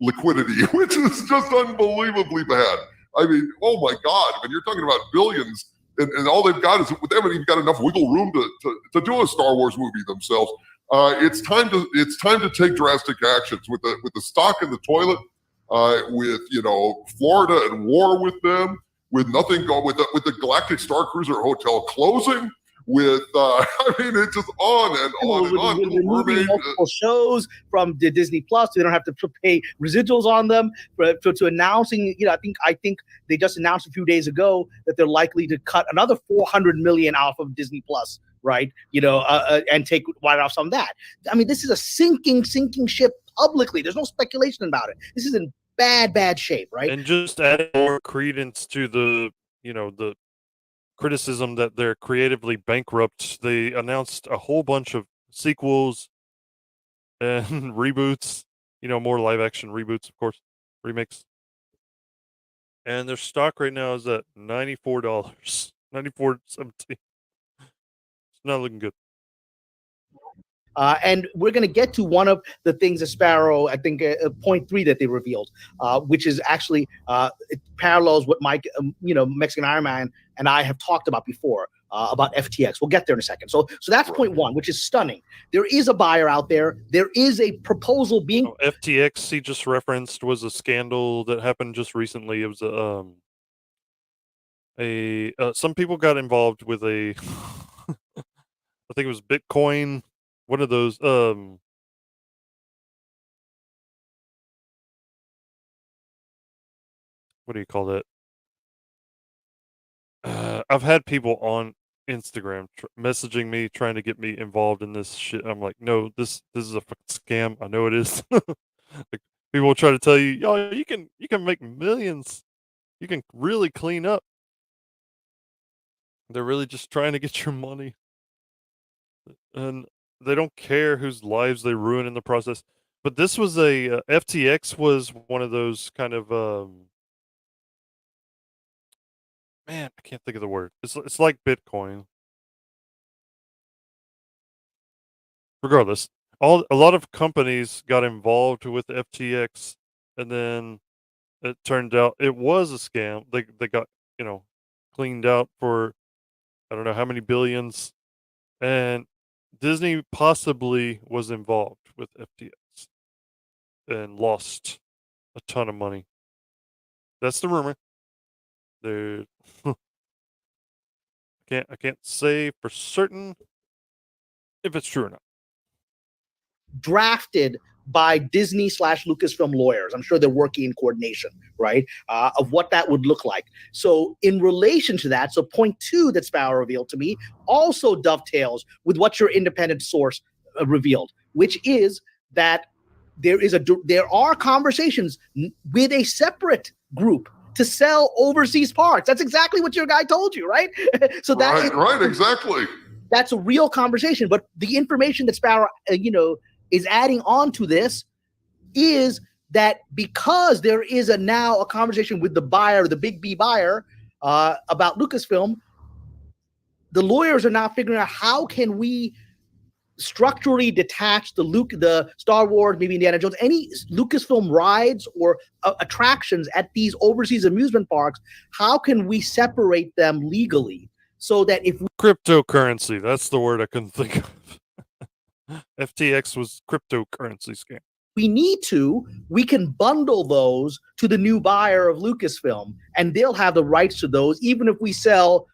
liquidity, which is just unbelievably bad. I mean, oh my God! When you're talking about billions, and all they've got is, they haven't even got enough wiggle room to do a Star Wars movie themselves. It's time to take drastic actions with the stock in the toilet, with Florida at war with them, with nothing going, with the Galactic Star Cruiser Hotel closing, with I mean, it's just on and on and on. Removing multiple shows from the Disney Plus, so they don't have to pay residuals on them. To announcing, I think they just announced a few days ago that they're likely to cut another $400 million off of Disney Plus, right? And take off some of that. I mean, this is a sinking ship publicly. There's no speculation about it. This is in bad shape, right? And just add more credence to the the criticism that they're creatively bankrupt. They announced a whole bunch of sequels and reboots, more live action reboots, of course, remakes. And their stock right now is at $94, $94.17. It's not looking good. And we're going to get to one of the things that Sparrow, I think, point 3 that they revealed, which is actually it parallels what Mike, Mexican Iron Man and I have talked about before about FTX. We'll get there in a second. So that's point 1, which is stunning. There is a buyer out there. There is a proposal being. FTX he just referenced was a scandal that happened just recently. It was some people got involved with I think it was Bitcoin. One of those, what do you call that? I've had people on Instagram messaging me, trying to get me involved in this shit. I'm like, no, this is a fucking scam. I know it is. Like, people will try to tell you, yo, you can make millions. You can really clean up. They're really just trying to get your money. And they don't care whose lives they ruin in the process. But this was FTX was one of those kind of man, I can't think of the word. It's like Bitcoin. Regardless, a lot of companies got involved with FTX, and then it turned out it was a scam. They got cleaned out for I don't know how many billions, and Disney possibly was involved with FTX and lost a ton of money. That's the rumor. I can't say for certain if it's true or not. Drafted by Disney / Lucasfilm lawyers. I'm sure they're working in coordination, right? Of what that would look like. So in relation to that, so point 2 that Sparrow revealed to me also dovetails with what your independent source revealed, which is that there are conversations with a separate group to sell overseas parks. That's exactly what your guy told you, right? So that right, exactly. That's a real conversation. But the information that Sparrow, is adding on to this is that because there is now a conversation with the buyer, the big B buyer, about Lucasfilm, the lawyers are now figuring out how can we structurally detach the Star Wars, maybe Indiana Jones, any Lucasfilm rides or attractions at these overseas amusement parks, how can we separate them legally so that if Cryptocurrency, that's the word I couldn't think of. FTX was cryptocurrency scam. we need to, we can bundle those to the new buyer of Lucasfilm, and they'll have the rights to those, even if we sell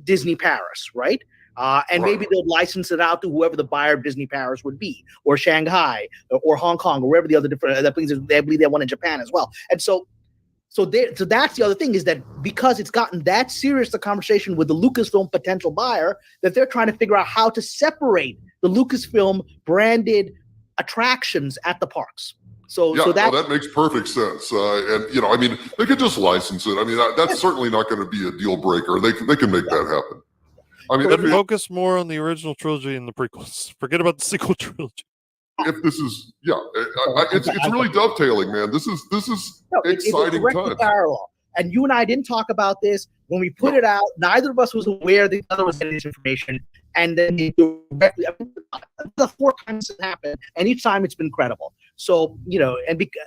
Disney Paris, right? And maybe they'll license it out to whoever the buyer of Disney Paris would be, or Shanghai, or Hong Kong, or wherever the other different places. I believe they have one in Japan as well. And so that's the other thing, is that because it's gotten that serious, the conversation with the Lucasfilm potential buyer, that they're trying to figure out how to separate the Lucasfilm branded attractions at the parks. So that makes perfect sense. And I mean, they could just license it. I mean, that's certainly not going to be a deal breaker. They can make that happen. I mean, focus more on the original trilogy and the prequels. Forget about the sequel trilogy. If this is, it's really dovetailing, man. This is exciting times. Parallel. And you and I didn't talk about this when we put it out. Neither of us was aware the other was getting this information. And then directly, the 4 times it happened, and each time it's been credible. So,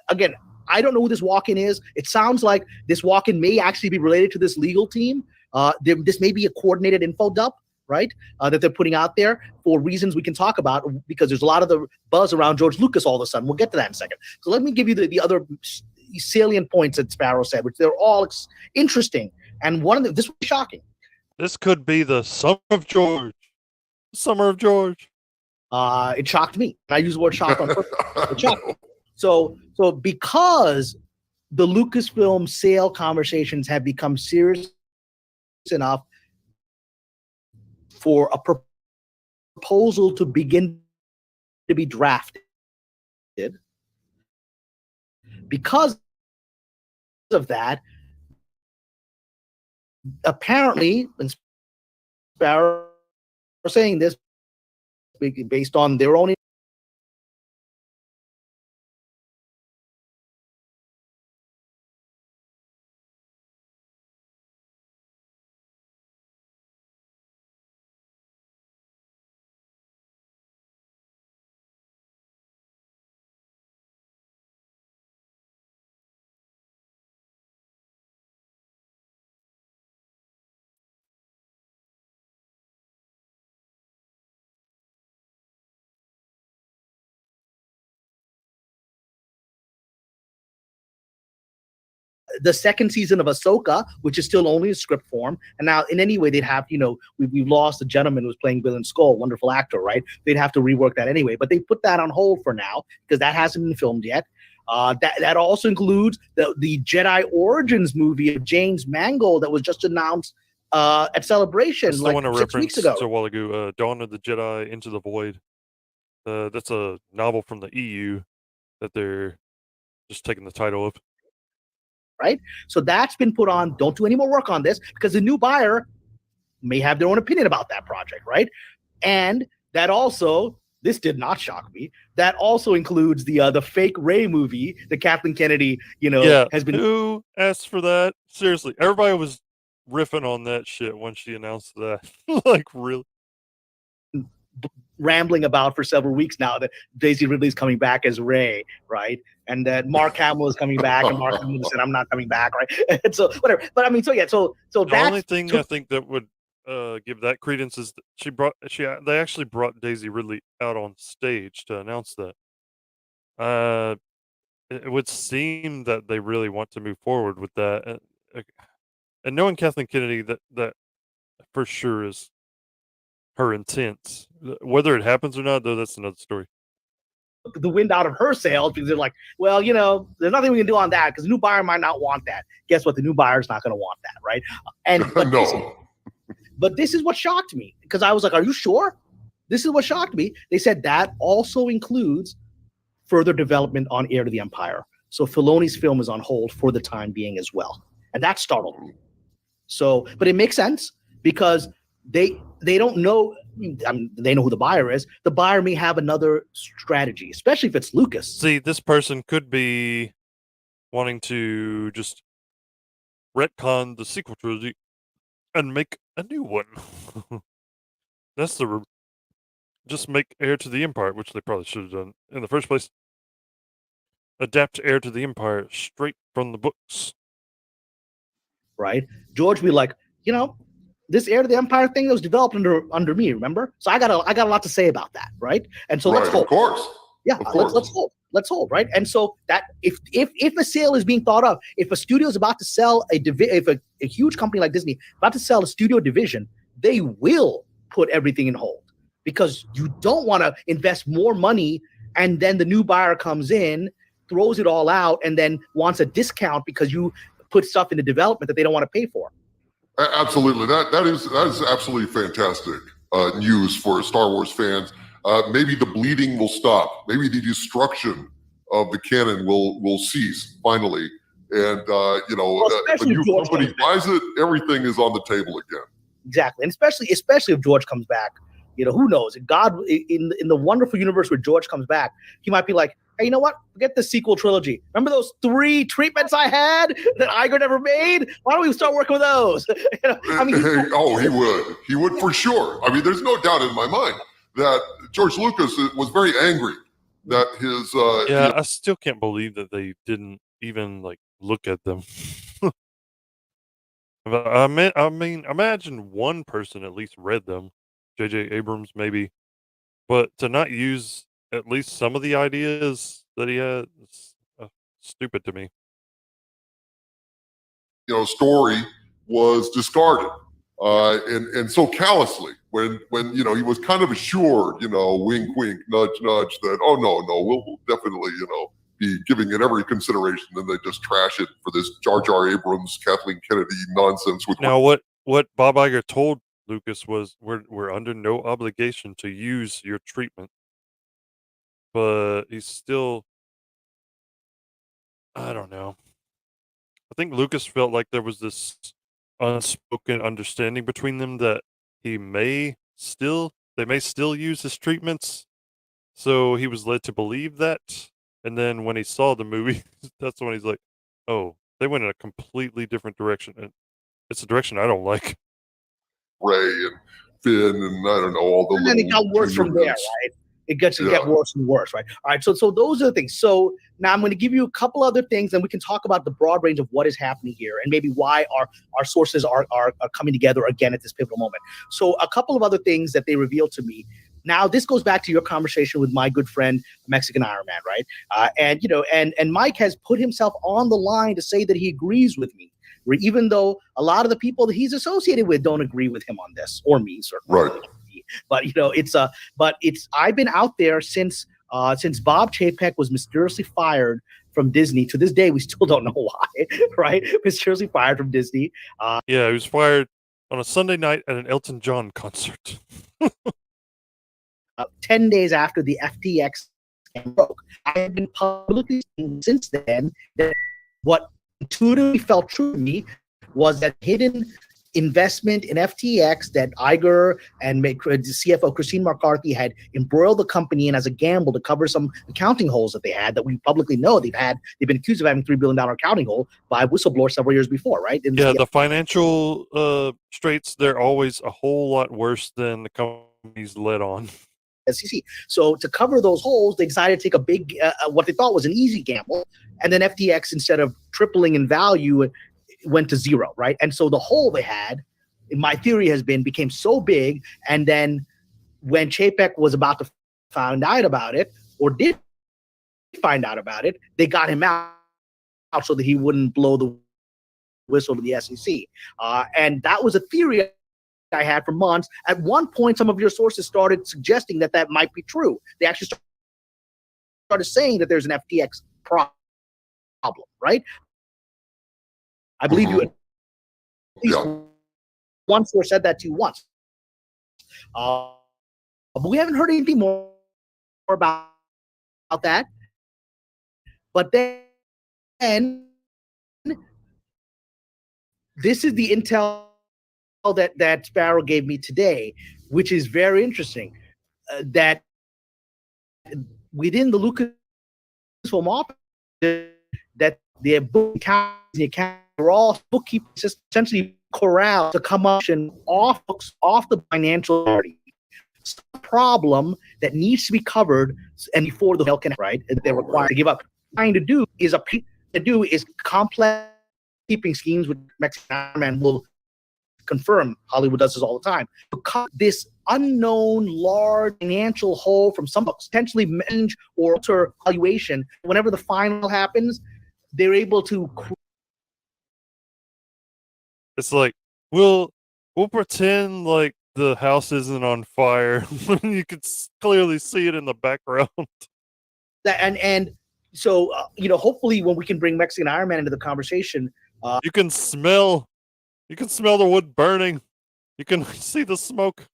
again, I don't know who this walk-in is. It sounds like this walk-in may actually be related to this legal team. This may be a coordinated info dump, right? That they're putting out there for reasons we can talk about, because there's a lot of the buzz around George Lucas all of a sudden. We'll get to that in a second. So let me give you the other salient points that Sparrow said, which they're all interesting. And one of them, this was shocking. This could be the Summer of George. Summer of George. It shocked me. I use the word shock on purpose. It shocked me. So because the Lucasfilm sale conversations have become serious enough for a proposal to begin to be drafted, because of that, apparently, and Sparrow are saying this based on their own the second season of Ahsoka, which is still only in script form. And now, in any way, they'd have, we've lost the gentleman who was playing Bill and Skull, wonderful actor, right? They'd have to rework that anyway. But they put that on hold for now because that hasn't been filmed yet. That also includes the Jedi Origins movie of James Mangold that was just announced at Celebration that's the one I 6 weeks ago. a while ago, Dawn of the Jedi Into the Void. That's a novel from the EU that they're just taking the title of. Right? So that's been put on. Don't do any more work on this because the new buyer may have their own opinion about that project, right? And that also, this did not shock me, that also includes the fake Rey movie that Kathleen Kennedy, has been. Who asked for that? Seriously, everybody was riffing on that shit when she announced that. Like, really? Rambling about for several weeks now that Daisy Ridley's coming back as Rey, right? And that Mark Hamill is coming back, and Mark Hamill said, "I'm not coming back," right? And so whatever. But I mean, so the only thing I think that would give that credence is that they actually brought Daisy Ridley out on stage to announce that. It would seem that they really want to move forward with that, and knowing Kathleen Kennedy, that for sure is her intent. Whether it happens or not, though, that's another story. The wind out of her sails because they're like, well, there's nothing we can do on that because the new buyer might not want that. Guess what? The new buyer's not going to want that, right? But this is what shocked me because I was like, are you sure? This is what shocked me. They said that also includes further development on Heir to the Empire. So Filoni's film is on hold for the time being as well. And that startled me. So, but it makes sense because they don't know. They know who the buyer is. The buyer may have another strategy, especially if it's Lucas. See, this person could be wanting to just retcon the sequel trilogy and make a new one. That's the just make Heir to the Empire, which they probably should have done in the first place. Adapt Heir to the Empire straight from the books. Right? George be like, this Heir to the Empire thing that was developed under me, remember? So I got a lot to say about that, right? And so let's hope. Of course. Yeah, let's hold, right? And so that if a sale is being thought of, if a studio is about to sell if a huge company like Disney about to sell a studio division, they will put everything in hold, because you don't want to invest more money and then the new buyer comes in, throws it all out, and then wants a discount because you put stuff into development that they don't want to pay for. Absolutely, that is absolutely fantastic news for Star Wars fans. Maybe the bleeding will stop. Maybe the destruction of the canon will cease finally. And if a new company buys it, everything is on the table again. Exactly, and especially if George comes back, who knows? God, in the wonderful universe where George comes back, he might be like, hey, you know what? Forget the sequel trilogy. Remember those 3 treatments I had that Iger never made? Why don't we start working with those? He would for sure. I mean, there's no doubt in my mind that George Lucas was very angry that his. I still can't believe that they didn't even look at them. I mean, imagine one person at least read them, J.J. Abrams maybe, but to not use at least some of the ideas that he had, is stupid to me. Story was discarded, and so callously when he was kind of assured, wink, wink, nudge, nudge, that no, we'll definitely be giving it every consideration, then they just trash it for this Jar Jar Abrams, Kathleen Kennedy nonsense. Now, what Bob Iger told Lucas was, we're under no obligation to use your treatment, but he's still, I don't know. I think Lucas felt like there was this unspoken understanding between them that they may still use his treatments, so he was led to believe that. And then when he saw the movie, that's when he's like, oh, they went in a completely different direction, and it's a direction I don't like. Ray and Finn and I don't know, all the and then it got worse from there, right? It gets get worse and worse, right? All right, so those are the things. So now I'm going to give you a couple other things, and we can talk about the broad range of what is happening here and maybe why our sources are coming together again at this pivotal moment. So a couple of other things that they revealed to me. Now, this goes back to your conversation with my good friend, Mexican Iron Man, right? And Mike has put himself on the line to say that he agrees with me, even though a lot of the people that he's associated with don't agree with him on this, or me, certainly. Right. But I've been out there since Bob Chapek was mysteriously fired from Disney. To this day, we still don't know why, right? Mysteriously fired from Disney. He was fired on a Sunday night at an Elton John concert. 10 days after the FTX broke. I have been publicly saying since then that what intuitively felt true to me was that hidden investment in FTX that Iger and CFO Christine McCarthy had embroiled the company in as a gamble to cover some accounting holes that they had, that we publicly know they've been accused of having $3 billion accounting hole by a whistleblower several years before, right? The financial straits, they're always a whole lot worse than the companies let on. SEC. So to cover those holes, they decided to take a big, what they thought was an easy gamble, and then FTX, instead of tripling in value, went to zero, right? And so the hole they had, my theory has been, became so big, and then when Chapek was about to find out about it, or did find out about it, they got him out so that he wouldn't blow the whistle to the SEC. And that was a theory I had for months. At one point, some of your sources started suggesting that might be true. They actually started saying that there's an FTX problem, right? I believe you at least one source said that to you once. But we haven't heard anything more about that. But then this is the intel that Sparrow gave me today, which is very interesting. That within the Lucasfilm office, that the account are all bookkeepers essentially corralled to come up and off the financial party. some problem that needs to be covered, and before the hell can right, they're required to give up. Trying to do is complex keeping schemes with Mexican man will confirm. Hollywood does this all the time. Because this unknown large financial hole from some potentially manage or alter valuation, whenever the final happens, they're able to. It's like we'll pretend like the house isn't on fire when you can clearly see it in the background. And so hopefully when we can bring Mexican Iron Man into the conversation, you can smell the wood burning. You can see the smoke.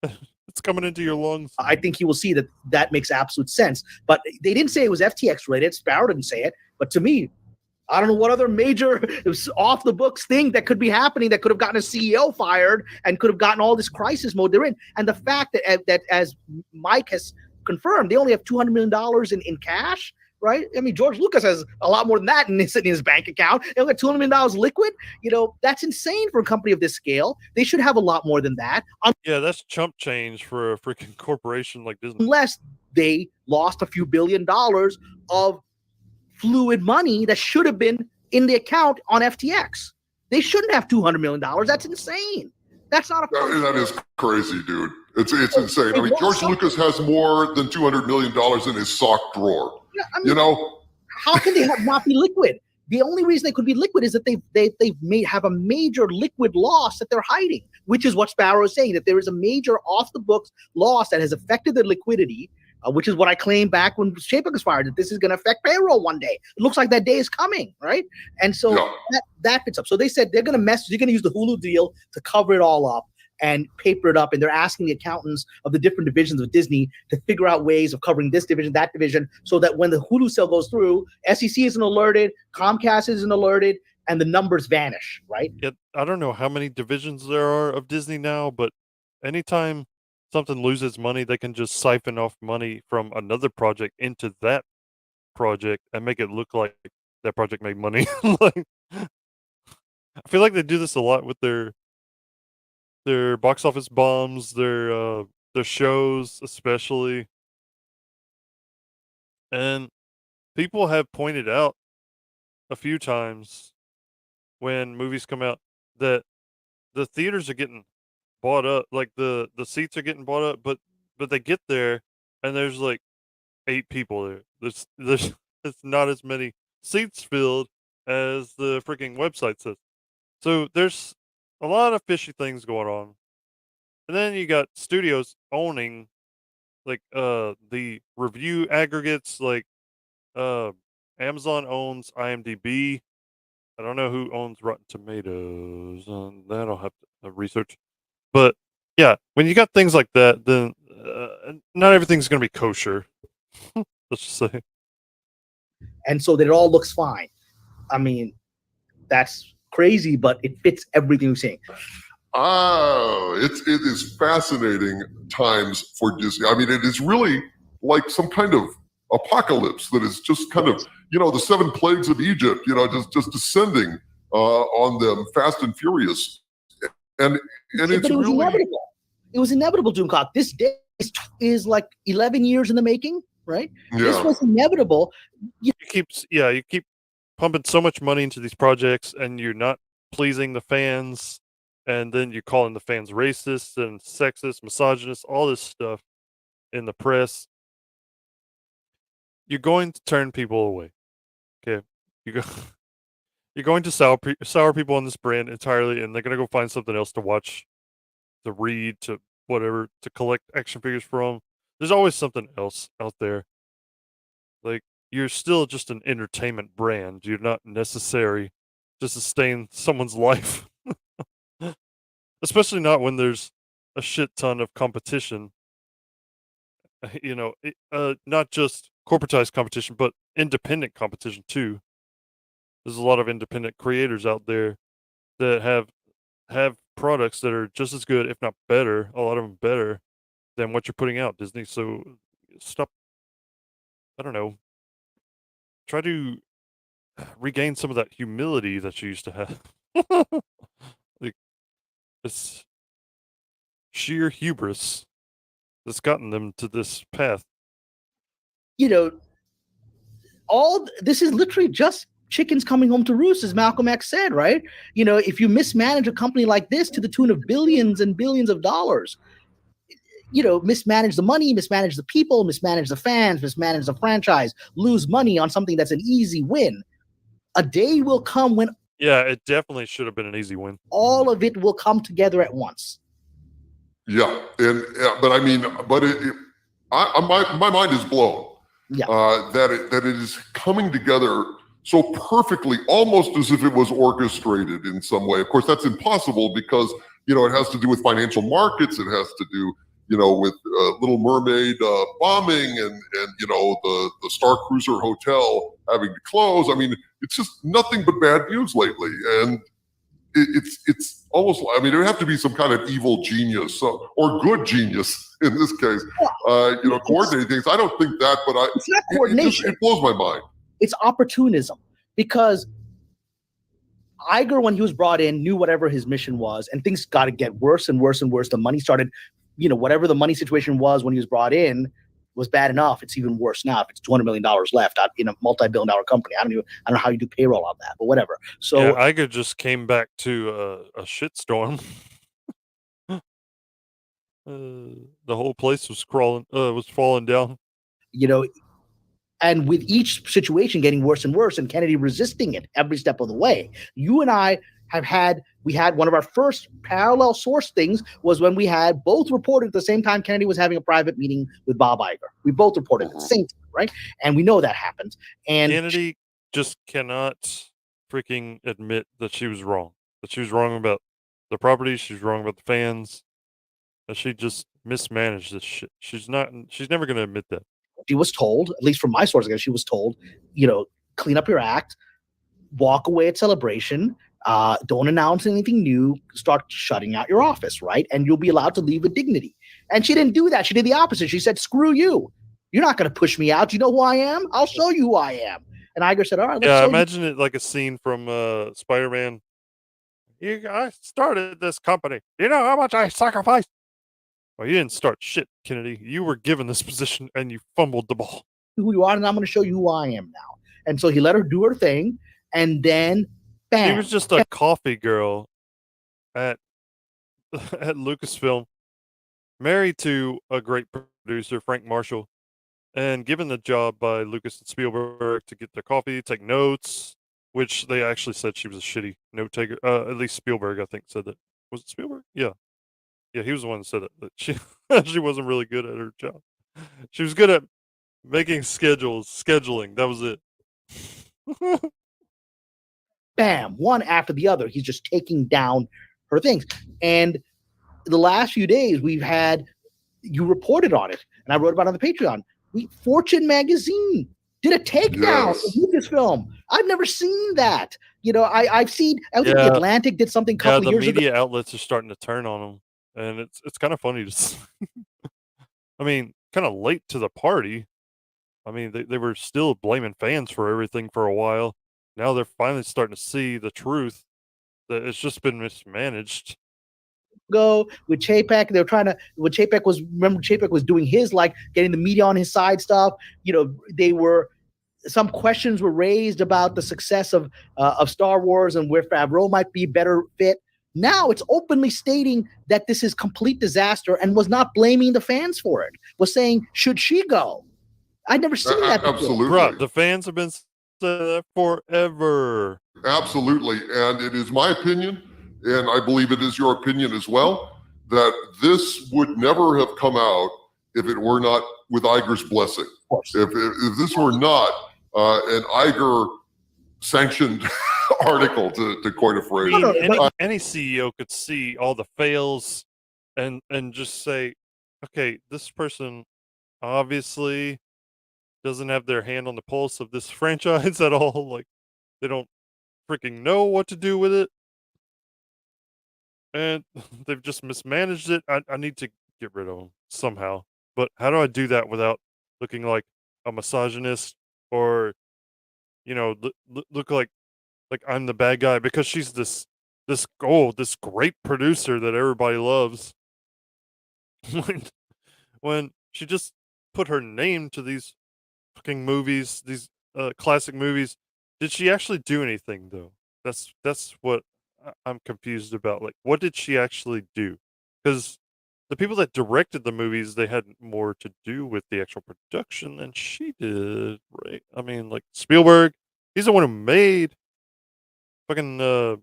It's coming into your lungs. I think he will see that makes absolute sense. But they didn't say it was FTX related. Sparrow didn't say it. But to me, I don't know what other major off the books thing that could be happening that could have gotten a CEO fired and could have gotten all this crisis mode they're in. And the fact that as Mike has confirmed, they only have $200 million in cash. Right? I mean, George Lucas has a lot more than that in his bank account. They only got $200 million liquid. That's insane for a company of this scale. They should have a lot more than that. Yeah, that's chump change for a freaking corporation like Disney. Unless they lost a few $1 billion of fluid money that should have been in the account on FTX. They shouldn't have $200 million. That's insane. That's not a. That is crazy, dude. It's insane. I mean, George Lucas has more than $200 million in his sock drawer. Yeah, I mean, how can they not be liquid? The only reason they could be liquid is that they have a major liquid loss that they're hiding, which is what Sparrow is saying, that there is a major off the books loss that has affected their liquidity, which is what I claimed back when Chapek was fired, that this is going to affect payroll one day. It looks like that day is coming, right? And so that fits up. So they said they're going to use the Hulu deal to cover it all up and paper it up, and they're asking the accountants of the different divisions of Disney to figure out ways of covering this division, that division, so that when the Hulu sale goes through, SEC isn't alerted, Comcast isn't alerted, and the numbers vanish, right? Yeah, I don't know how many divisions there are of Disney now, but anytime something loses money, they can just siphon off money from another project into that project and make it look like that project made money. Like, I feel like they do this a lot with their box office bombs, their shows especially. And people have pointed out a few times when movies come out that the theaters are getting bought up, like the seats are getting bought up, but they get there and there's like 8 people there. There's it's not as many seats filled as the freaking website says. So there's a lot of fishy things going on. And then you got studios owning like the review aggregates, like Amazon owns IMDb. I don't know who owns Rotten Tomatoes. That I'll have to research. But yeah, when you got things like that, then not everything's going to be kosher. Let's just say. And so that it all looks fine. I mean, that's crazy, but it fits everything you're saying. It is fascinating times for Disney. I mean, it is really like some kind of apocalypse that is just kind of, the 7 plagues of Egypt, just descending on them fast and furious. And it's really inevitable. It was inevitable, Doomcock. This day is like 11 years in the making, right? Yeah. This was inevitable. You keep pumping so much money into these projects and you're not pleasing the fans, and then you're calling the fans racist and sexist, misogynist, all this stuff in the press. You're going to turn people away. Okay. You're going to sour people on this brand entirely, and they're going to go find something else to watch, to read, to whatever, to collect action figures from. There's always something else out there. Like, you're still just an entertainment brand. You're not necessary to sustain someone's life. Especially not when there's a shit ton of competition. Not just corporatized competition, but independent competition too. There's a lot of independent creators out there that have products that are just as good, if not better, a lot of them better than what you're putting out, Disney. So stop, I don't know, try to regain some of that humility that you used to have. Like, it's sheer hubris that's gotten them to this path. You know, all this is literally just chickens coming home to roost, as Malcolm X said, right? You know, if you mismanage a company like this to the tune of billions and billions of dollars, you know, mismanage the money, mismanage the people, mismanage the fans, mismanage the franchise, lose money on something that's an easy win. A day will come when Yeah, it definitely should have been an easy win. all of it will come together at once. Yeah, but I mean, my mind is blown. Yeah. That it is coming together so perfectly, almost as if it was orchestrated in some way. Of course, that's impossible because, you know, it has to do with financial markets. It has to do, you know, with Little Mermaid bombing and you know, the Star Cruiser Hotel having to close. I mean, it's just nothing but bad news lately. And it's almost, I mean, it would have to be some kind of evil genius or good genius in this case, you know, coordinating things. I don't think that, but it's not coordination. It blows my mind. It's opportunism, because Iger, when he was brought in, knew whatever his mission was, and things got to get worse and worse and worse. The money started, you know, whatever the money situation was when he was brought in was bad enough. It's even worse now. If it's $200 million left in a multi-billion-dollar company, I don't know how you do payroll on that, but whatever. So yeah, Iger just came back to a shitstorm. The whole place was falling down. You know, and with each situation getting worse and worse, and Kennedy resisting it every step of the way. You and I we had one of our first parallel source things was when we had both reported at the same time Kennedy was having a private meeting with Bob Iger. We both reported at the same time, right? And we know that happened. And Kennedy just cannot freaking admit that she was wrong. That she was wrong about the property. She was wrong about the fans. That she just mismanaged this shit. She's never going to admit that. She was told, at least from my source, she was told, you know, clean up your act, walk away at Celebration, don't announce anything new, start shutting out your office, right? And you'll be allowed to leave with dignity. And she didn't do that. She did the opposite. She said, screw you. You're not going to push me out. You know who I am? I'll show you who I am. And Iger said, all right, let's yeah, show imagine it like a scene from Spider-Man. I started this company. You know how much I sacrificed? Well, you didn't start shit, Kennedy. You were given this position and you fumbled the ball. Who you are, and I'm going to show you who I am now. And so he let her do her thing, and then bam. She was just a coffee girl at Lucasfilm, married to a great producer, Frank Marshall, and given the job by Lucas and Spielberg to get their coffee, take notes, which they actually said she was a shitty note taker. At least Spielberg, I think, said that. Was it Spielberg? Yeah. Yeah, he was the one that said it, that she wasn't really good at her job. She was good at making scheduling. That was it. Bam, one after the other. He's just taking down her things. And the last few days you reported on it, and I wrote about it on the Patreon. Fortune magazine did a takedown of Lucasfilm. I've never seen that. You know, I've seen, I think the Atlantic did something a couple of years ago. The media outlets are starting to turn on them. And it's kind of funny to see. I mean, kind of late to the party. I mean, they were still blaming fans for everything for a while. Now they're finally starting to see the truth that it's just been mismanaged. Go with Chapek. They were trying to, when Chapek was doing his, like, getting the media on his side stuff. You know, some questions were raised about the success of Star Wars and where Favreau might be better fit. Now it's openly stating that this is complete disaster and was not blaming the fans for it. Was saying, should she go? I'd never seen that before. Absolutely. Bruh, the fans have been saying that forever. Absolutely. And it is my opinion, and I believe it is your opinion as well, that this would never have come out if it were not with Iger's blessing. Of course. If this were not an Iger sanctioned article, to coin a phrase. Any CEO could see all the fails and just say, okay, this person obviously doesn't have their hand on the pulse of this franchise at all. Like, they don't freaking know what to do with it. And they've just mismanaged it. I need to get rid of them somehow. But how do I do that without looking like a misogynist or, you know, look like I'm the bad guy because she's this great producer that everybody loves. when she just put her name to these fucking movies, these classic movies. Did she actually do anything though? That's what I'm confused about. Like, what did she actually do? Because the people that directed the movies, they had more to do with the actual production than she did, right? I mean, like Spielberg, he's the one who made fucking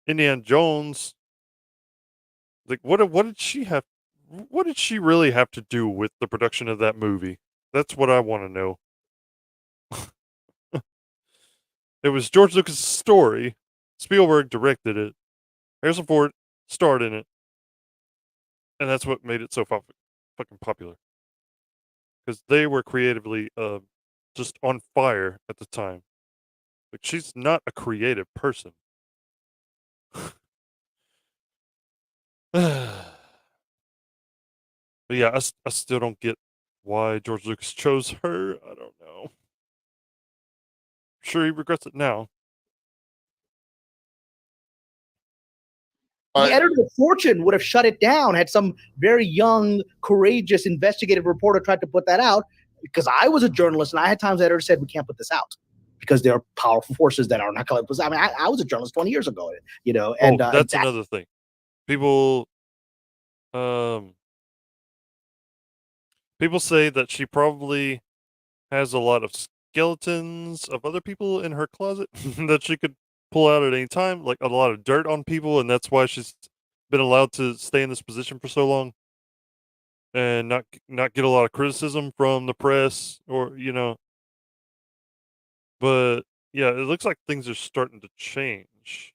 Indiana Jones. Like, what did she have? What did she really have to do with the production of that movie? That's what I want to know. It was George Lucas' story. Spielberg directed it. Harrison Ford starred in it, and that's what made it so fucking popular. Because they were creatively just on fire at the time. Like, she's not a creative person. But yeah, I still don't get why George Lucas chose her. I don't know. I'm sure he regrets it now. The editor of Fortune would have shut it down had some very young, courageous, investigative reporter tried to put that out. Because I was a journalist, and I had times the editor said, we can't put this out because there are powerful forces that are not going to. I mean, I was a journalist 20 years ago, you know. And that's another thing. People say that she probably has a lot of skeletons of other people in her closet that she could pull out at any time, like a lot of dirt on people, and that's why she's been allowed to stay in this position for so long and not get a lot of criticism from the press, or but yeah, it looks like things are starting to change.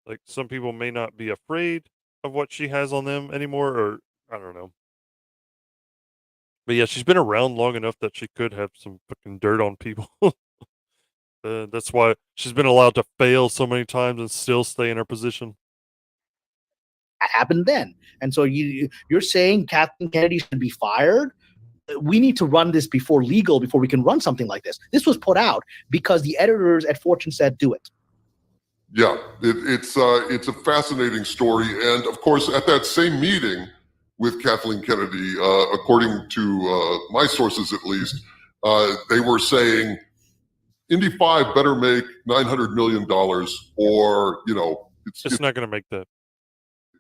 Like, some people may not be afraid of what she has on them anymore, or I don't know. But yeah, she's been around long enough that she could have some fucking dirt on people. That's why she's been allowed to fail so many times and still stay in her position. That happened then. And so you're saying Kathleen Kennedy should be fired? We need to run this before we can run something like this. This was put out because the editors at Fortune said, do it. Yeah, it's a fascinating story. And of course, at that same meeting with Kathleen Kennedy, according to my sources at least, they were saying Indy 5 better make $900 million, or, it's not going to make that.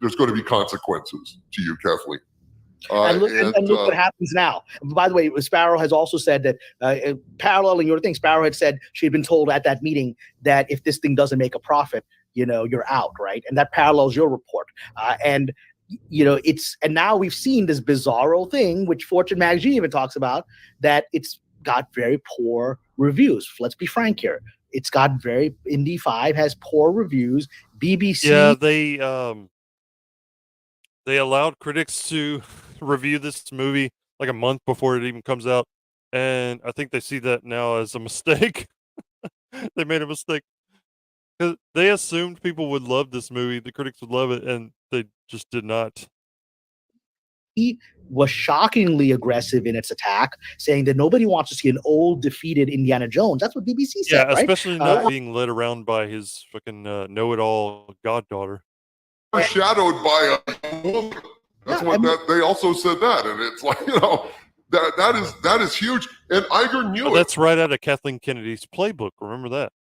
There's going to be consequences to you, Kathleen. And look what happens now. By the way, Sparrow has also said that, paralleling your thing, Sparrow had said she had been told at that meeting that if this thing doesn't make a profit, you're out, right? And that parallels your report. And now we've seen this bizarro thing, which Fortune magazine even talks about, that it's got very poor reviews. Let's be frank here. It's got Indy 5 has poor reviews. BBC. Yeah, they allowed critics to review this movie like a month before it even comes out, and I think they see that now as a mistake. They made a mistake because they assumed people would love this movie, the critics would love it, and they just did not. He was shockingly aggressive in its attack, saying that nobody wants to see an old, defeated Indiana Jones. That's what BBC said, Yeah, right? especially not being led around by his fucking know-it-all goddaughter. Shadowed by a woman. That's they also said that, and it's like, that is huge. And Iger knew it. That's right out of Kathleen Kennedy's playbook. Remember that?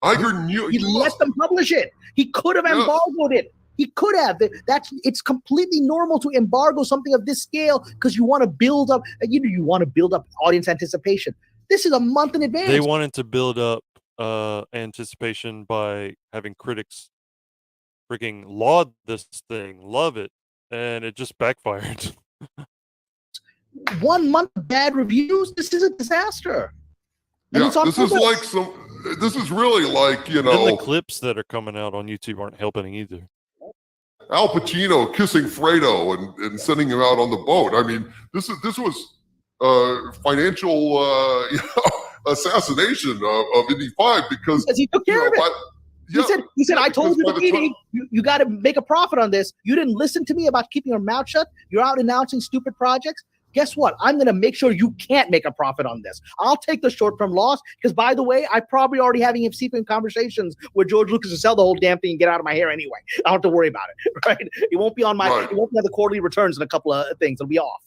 Iger knew. He let them publish it. He could have embargoed it. He could have. It's completely normal to embargo something of this scale because you want to build up. You want to build up audience anticipation. This is a month in advance. They wanted to build up anticipation by having critics freaking laud this thing, love it, and it just backfired. 1 month of bad reviews. This is a disaster. Yeah, this is really like, And the clips that are coming out on YouTube aren't helping either. Al Pacino kissing Fredo and sending him out on the boat. I mean, this was financial assassination of Indy 5 because he took care of it. He said, I told you at the meeting, you got to make a profit on this. You didn't listen to me about keeping your mouth shut. You're out announcing stupid projects. guess what? I'm going to make sure you can't make a profit on this. I'll take the short-term loss because, by the way, I probably already having secret conversations with George Lucas to sell the whole damn thing and get out of my hair anyway. I don't have to worry about it, right? It won't be on my, Right. it won't be on the quarterly returns in a couple of things. It'll be off.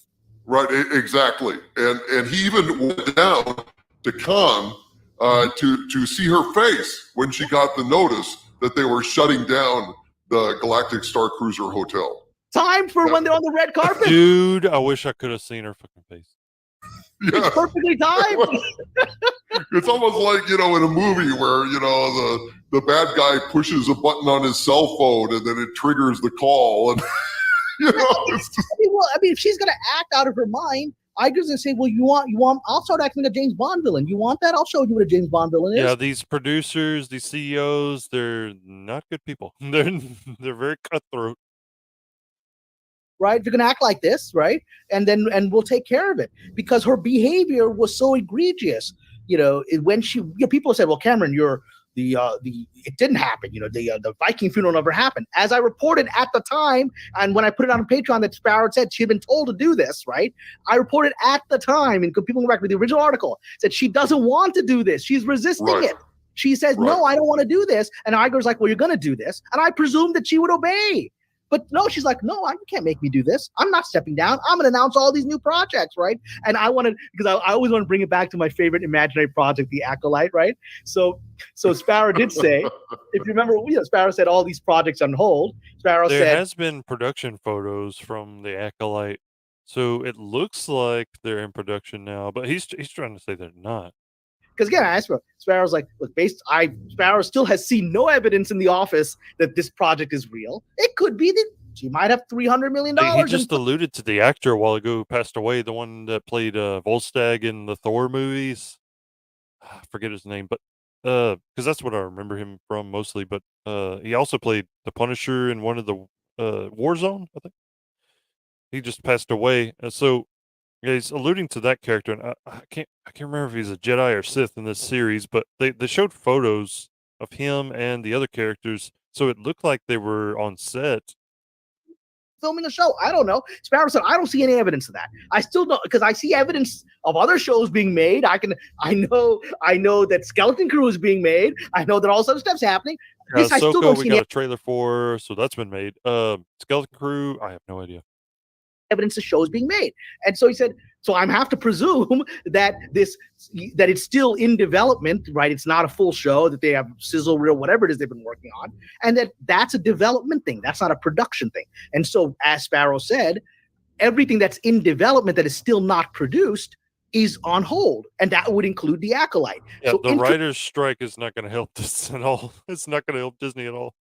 Right, exactly. And he even went down to Cannes to see her face when she got the notice that they were shutting down the Galactic Star Cruiser Hotel. Time for when they're on the red carpet. Dude, I wish I could have seen her fucking face. Yeah. It's perfectly timed. It's almost like, in a movie where, the bad guy pushes a button on his cell phone and then it triggers the call. And, it's just... if she's going to act out of her mind, I just say, well, you want, I'll start acting like a James Bond villain. You want that? I'll show you what a James Bond villain is. Yeah, these producers, these CEOs, they're not good people. They're very cutthroat. Right? If you're going to act like this, right? And we'll take care of it, because her behavior was so egregious. When she, people said, well, Cameron, it didn't happen. The Viking funeral never happened. As I reported at the time, and when I put it on Patreon, that Sparrow said she had been told to do this, right? I reported at the time, and people can record the original article, said she doesn't want to do this. She's resisting it. She says, no, I don't want to do this. And Iger's like, well, you're going to do this. And I presumed that she would obey. But no, she's like, no, you can't make me do this. I'm not stepping down. I'm going to announce all these new projects, right? And I wanted, because I always want to bring it back to my favorite imaginary project, The Acolyte, right? So Sparrow did say, if you remember, Sparrow said all these projects on hold. Sparrow said, there has been production photos from The Acolyte, so it looks like they're in production now. But he's trying to say they're not. Because again, I asked Sparrow's like, look, Sparrow still has seen no evidence in the office that this project is real. It could be that she might have $300 million. He just alluded to the actor a while ago who passed away, the one that played Volstagg in the Thor movies. I forget his name, but because that's what I remember him from mostly. But he also played the Punisher in one of the Warzone, I think. He just passed away, so. Yeah, he's alluding to that character, and I can't remember if he's a Jedi or Sith in this series, but they showed photos of him and the other characters, so it looked like they were on set filming a show. I don't know. Sparrow said, I don't see any evidence of that. I still don't, because I see evidence of other shows being made. I know that Skeleton Crew is being made. I know that all this other stuff's happening. This I still don't see. We got a trailer for, so that's been made. Skeleton Crew, I have no idea. Evidence of shows being made. And so he said, so I have to presume that it's still in development, right? It's not a full show, that they have sizzle reel, whatever it is they've been working on, and that's a development thing. That's not a production thing. And so, as Sparrow said, everything that's in development that is still not produced is on hold, and that would include The Acolyte. Yeah, so the writer's strike is not going to help this at all. It's not going to help Disney at all.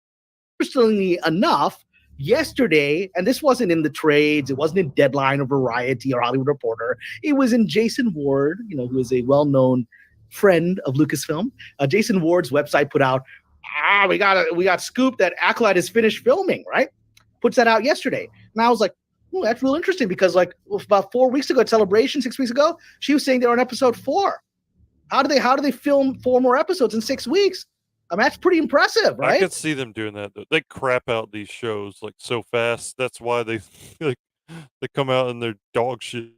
Interestingly enough, yesterday, and this wasn't in the trades, it wasn't in Deadline or Variety or Hollywood Reporter, it was in Jason Ward, who is a well-known friend of Lucasfilm. Jason Ward's website put out, we got scoop that Acolyte is finished filming, right? Puts that out yesterday. And I was like, that's real interesting, because like about 4 weeks ago at Celebration, 6 weeks ago, she was saying they're on episode 4. How do they film 4 more episodes in 6 weeks? I mean, that's pretty impressive, right? I could see them doing that. They crap out these shows like so fast. That's why they come out and they're dog shit.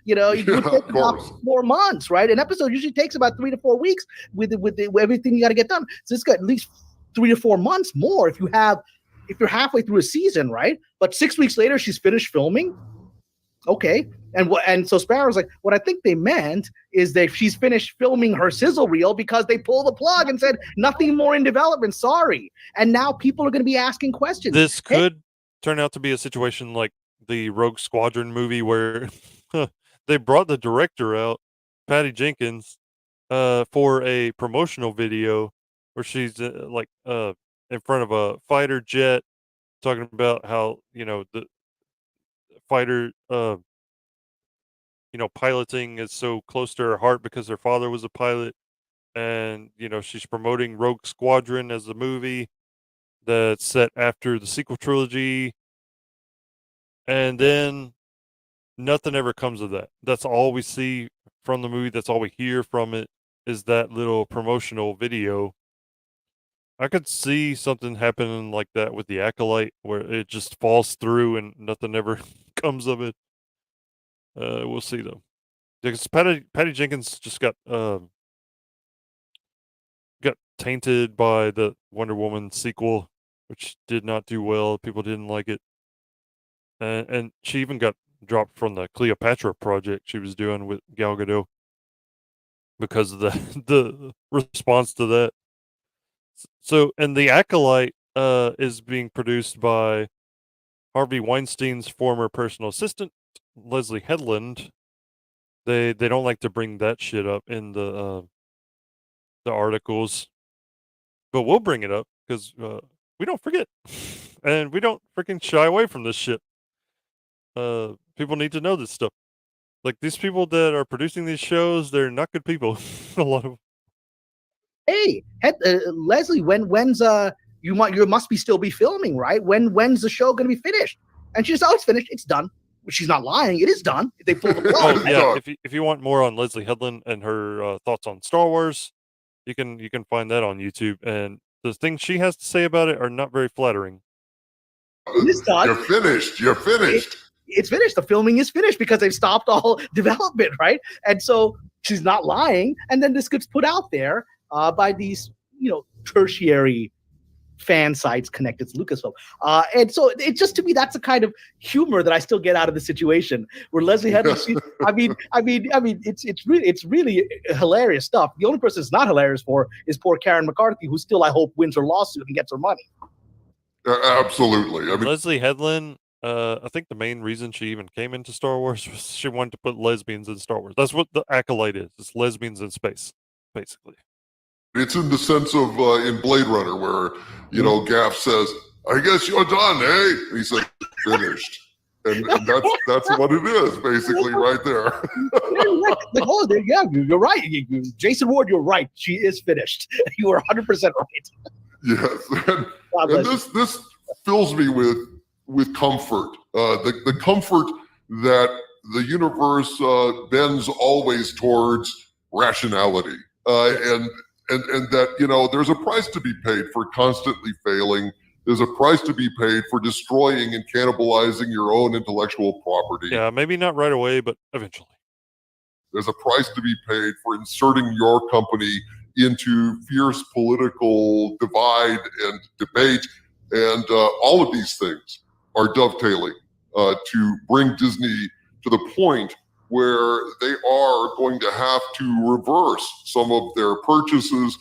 It would take about 4 months, right? An episode usually takes about 3 to 4 weeks with everything you got to get done. So it's got at least 3 to 4 months more if you're halfway through a season, right? But 6 weeks later, she's finished filming. Okay. And so Sparrow's like, what I think they meant is that she's finished filming her sizzle reel because they pulled the plug and said nothing more in development. Sorry. And now people are going to be asking questions. This could turn out to be a situation like the Rogue Squadron movie where they brought the director out, Patty Jenkins, for a promotional video where she's in front of a fighter jet talking about how, the fighter, piloting is so close to her heart because her father was a pilot. And, she's promoting Rogue Squadron as a movie that's set after the sequel trilogy. And then nothing ever comes of that. That's all we see from the movie. That's all we hear from it, is that little promotional video. I could see something happening like that with The Acolyte, where it just falls through and nothing ever comes of it. We'll see though. Because Patty Jenkins just got tainted by the Wonder Woman sequel, which did not do well. People didn't like it, and she even got dropped from the Cleopatra project she was doing with Gal Gadot because of the response to that. So, and The Acolyte is being produced by Harvey Weinstein's former personal assistant, Leslie Headland. They don't like to bring that shit up in the articles, but we'll bring it up because we don't forget, and we don't freaking shy away from this shit. People need to know this stuff. Like these people that are producing these shows, they're not good people. A lot of. Hey, Leslie, when's you must be still be filming, right? When's the show going to be finished? And she says, "Oh, it's finished. It's done." She's not lying. It is done. They pulled the plug. Oh yeah. If you want more on Leslie Headland and her thoughts on Star Wars, you can find that on YouTube. And the things she has to say about it are not very flattering. It is done. You're finished. You're finished. It's finished. The filming is finished because they've stopped all development, right? And so she's not lying. And then this gets put out there by these, tertiary fan sites connected to Lucasfilm. And so it just, to me, that's the kind of humor that I still get out of the situation where Leslie Headland, it's really hilarious stuff. The only person it's not hilarious for is poor Karen McCarthy, who still, I hope, wins her lawsuit and gets her money. Absolutely. Leslie Headland, I think the main reason she even came into Star Wars was she wanted to put lesbians in Star Wars. That's what the Acolyte is. It's lesbians in space, basically. It's in the sense of in Blade Runner where, Gaff says, "I guess you're done, eh?" And he said, "Finished." And that's what it is, basically, right there. You're right. Jason Ward, you're right. She is finished. You are 100% right. Yes. And this fills me with comfort. The comfort that the universe bends always towards rationality. And that, there's a price to be paid for constantly failing. There's a price to be paid for destroying and cannibalizing your own intellectual property. Yeah, maybe not right away, but eventually. There's a price to be paid for inserting your company into fierce political divide and debate. And all of these things are dovetailing to bring Disney to the point where they are going to have to reverse some of their purchases,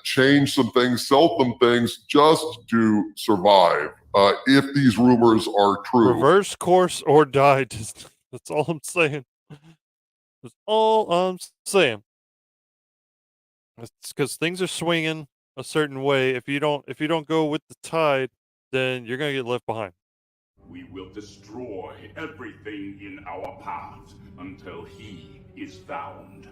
change some things, sell some things just to survive. If these rumors are true. Reverse course or die. That's all I'm saying. That's all I'm saying. It's because things are swinging a certain way. If you don't go with the tide, then you're gonna get left behind. We will destroy everything in our path until he is found.